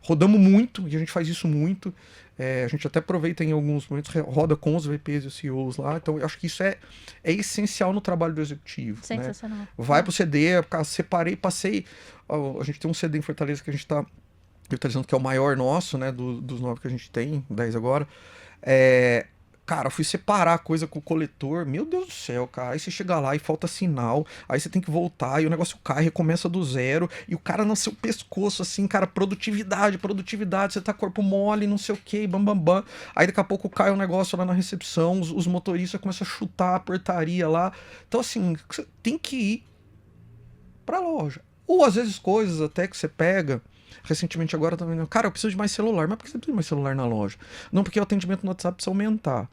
rodamos muito, e a gente faz isso muito. A gente até aproveita em alguns momentos, roda com os VPs e os CEOs lá. Então, eu acho que isso é essencial no trabalho do executivo. Sensacional. Né? Vai pro CD, separei, passei. A gente tem um CD em Fortaleza que a gente tá virtualizando, que é o maior nosso, né? Dos 9 que a gente tem, 10 agora. Cara, fui separar a coisa com o coletor, meu Deus do céu, cara, aí você chega lá e falta sinal, aí você tem que voltar e o negócio cai, recomeça do zero, e o cara no seu pescoço, assim, cara, produtividade, você tá corpo mole, não sei o que, bam, aí daqui a pouco cai um negócio lá na recepção, os motoristas começam a chutar a portaria lá, então assim, você tem que ir pra loja, ou às vezes coisas até que você pega. Recentemente agora também, cara, eu preciso de mais celular. Mas por que você precisa de mais celular na loja? Não, porque o atendimento no WhatsApp precisa aumentar.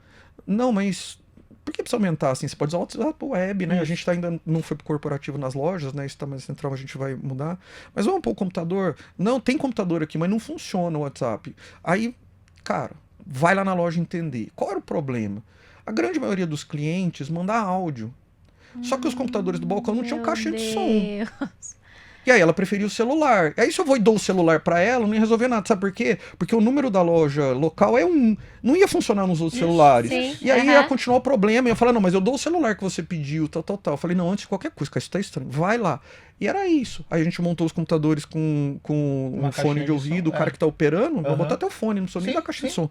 Não, mas por que precisa aumentar? Assim, você pode usar o WhatsApp web, né? A gente ainda não foi pro corporativo nas lojas, né? Isso tá mais central, a gente vai mudar. Mas vamos pôr o computador? Não, tem computador aqui, mas não funciona o WhatsApp. Aí, cara, vai lá na loja entender. Qual era o problema? A grande maioria dos clientes manda áudio. Só que os computadores do balcão não tinham caixa de som. E aí ela preferiu o celular. Aí se eu vou e dou o celular pra ela, não ia resolver nada. Sabe por quê? Porque o número da loja local é 1. Não ia funcionar nos outros celulares. Sim. E aí ia continuar o problema. E eu falei, não, mas eu dou o celular que você pediu, tal. Eu falei, não, antes de qualquer coisa, cara, isso tá estranho. Vai lá. E era isso. Aí a gente montou os computadores com um fone de ouvido, o cara que tá operando, vou botar até o fone, não sou nem da caixa de som.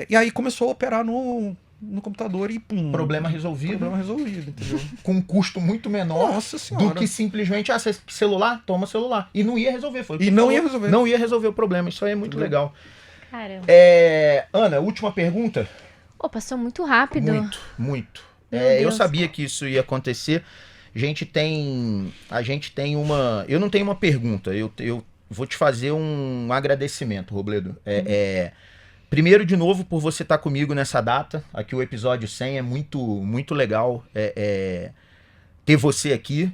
E aí começou a operar no computador e pum. Problema resolvido. Problema resolvido, entendeu? Com um custo muito menor do que simplesmente, celular, toma celular. E não ia resolver. Foi o que não ia resolver. Não ia resolver o problema. Isso aí é muito legal. Caramba. Ana, última pergunta. Passou muito rápido. Muito. Eu sabia que isso ia acontecer. A gente tem uma... Eu não tenho uma pergunta. Eu vou te fazer um agradecimento, Robledo. Primeiro, de novo, por você estar comigo nessa data. Aqui o episódio 100 é muito, muito legal ter você aqui.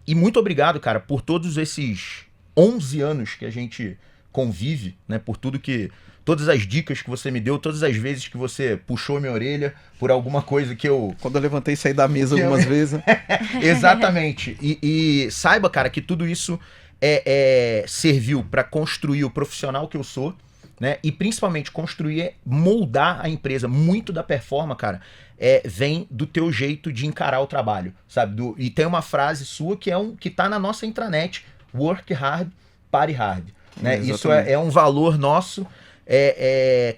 E muito obrigado, cara, por todos esses 11 anos que a gente convive, né? Por tudo que... Todas as dicas que você me deu, todas as vezes que você puxou minha orelha por alguma coisa que eu... Quando eu levantei e saí da mesa algumas vezes. Exatamente. E saiba, cara, que tudo isso serviu para construir o profissional que eu sou, né? E principalmente construir, moldar a empresa. Muito da performance, cara, vem do teu jeito de encarar o trabalho, sabe? E tem uma frase sua que tá na nossa intranet: work hard, party hard. Né? Isso é um valor nosso.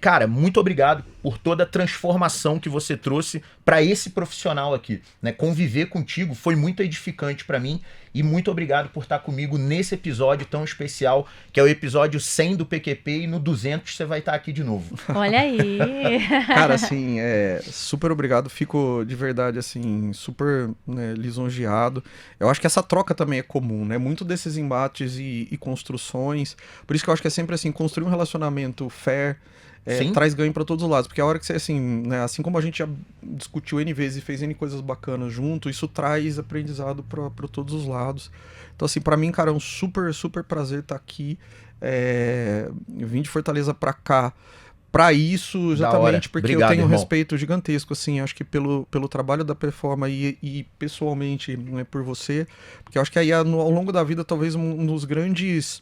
Cara, muito obrigado por toda a transformação que você trouxe para esse profissional aqui, né? Conviver contigo foi muito edificante para mim, e muito obrigado por estar comigo nesse episódio tão especial, que é o episódio 100 do PQP, e no 200 você vai estar aqui de novo. Olha aí! Cara, assim, super obrigado, fico de verdade, assim, super, né, lisonjeado. Eu acho que essa troca também é comum, né? Muito desses embates e construções, por isso que eu acho que é sempre assim, construir um relacionamento fair, traz ganho para todos os lados, porque a hora que você, assim, né, assim como a gente já discutiu N vezes e fez N coisas bacanas junto, isso traz aprendizado para todos os lados. Então, assim, para mim, cara, é um super, super prazer estar aqui. Eu vim de Fortaleza para cá para isso, exatamente porque obrigado, eu tenho um irmão. respeito gigantesco, assim, acho que pelo trabalho da performance e pessoalmente, né, por você, porque eu acho que aí ao longo da vida, talvez um dos grandes,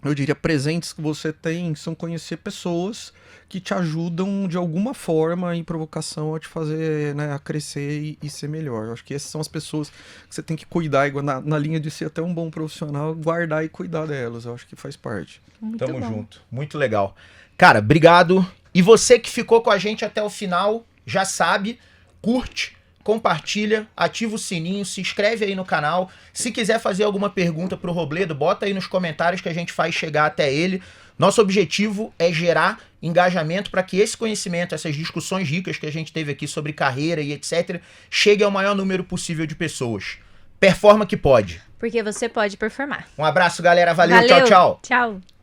eu diria, presentes que você tem são conhecer pessoas que te ajudam de alguma forma em provocação a te fazer, né, a crescer e ser melhor. Eu acho que essas são as pessoas que você tem que cuidar, igual na linha de ser até um bom profissional, guardar e cuidar delas. Eu acho que faz parte. Muito Tamo bom. junto. Muito legal. Cara, obrigado. E você que ficou com a gente até o final, já sabe, curte, compartilha, ativa o sininho, se inscreve aí no canal. Se quiser fazer alguma pergunta pro Robledo, bota aí nos comentários que a gente faz chegar até ele. Nosso objetivo é gerar engajamento para que esse conhecimento, essas discussões ricas que a gente teve aqui sobre carreira e etc., chegue ao maior número possível de pessoas. Performa que pode. Porque você pode performar. Um abraço, galera. Valeu. Valeu. Tchau, tchau. Tchau.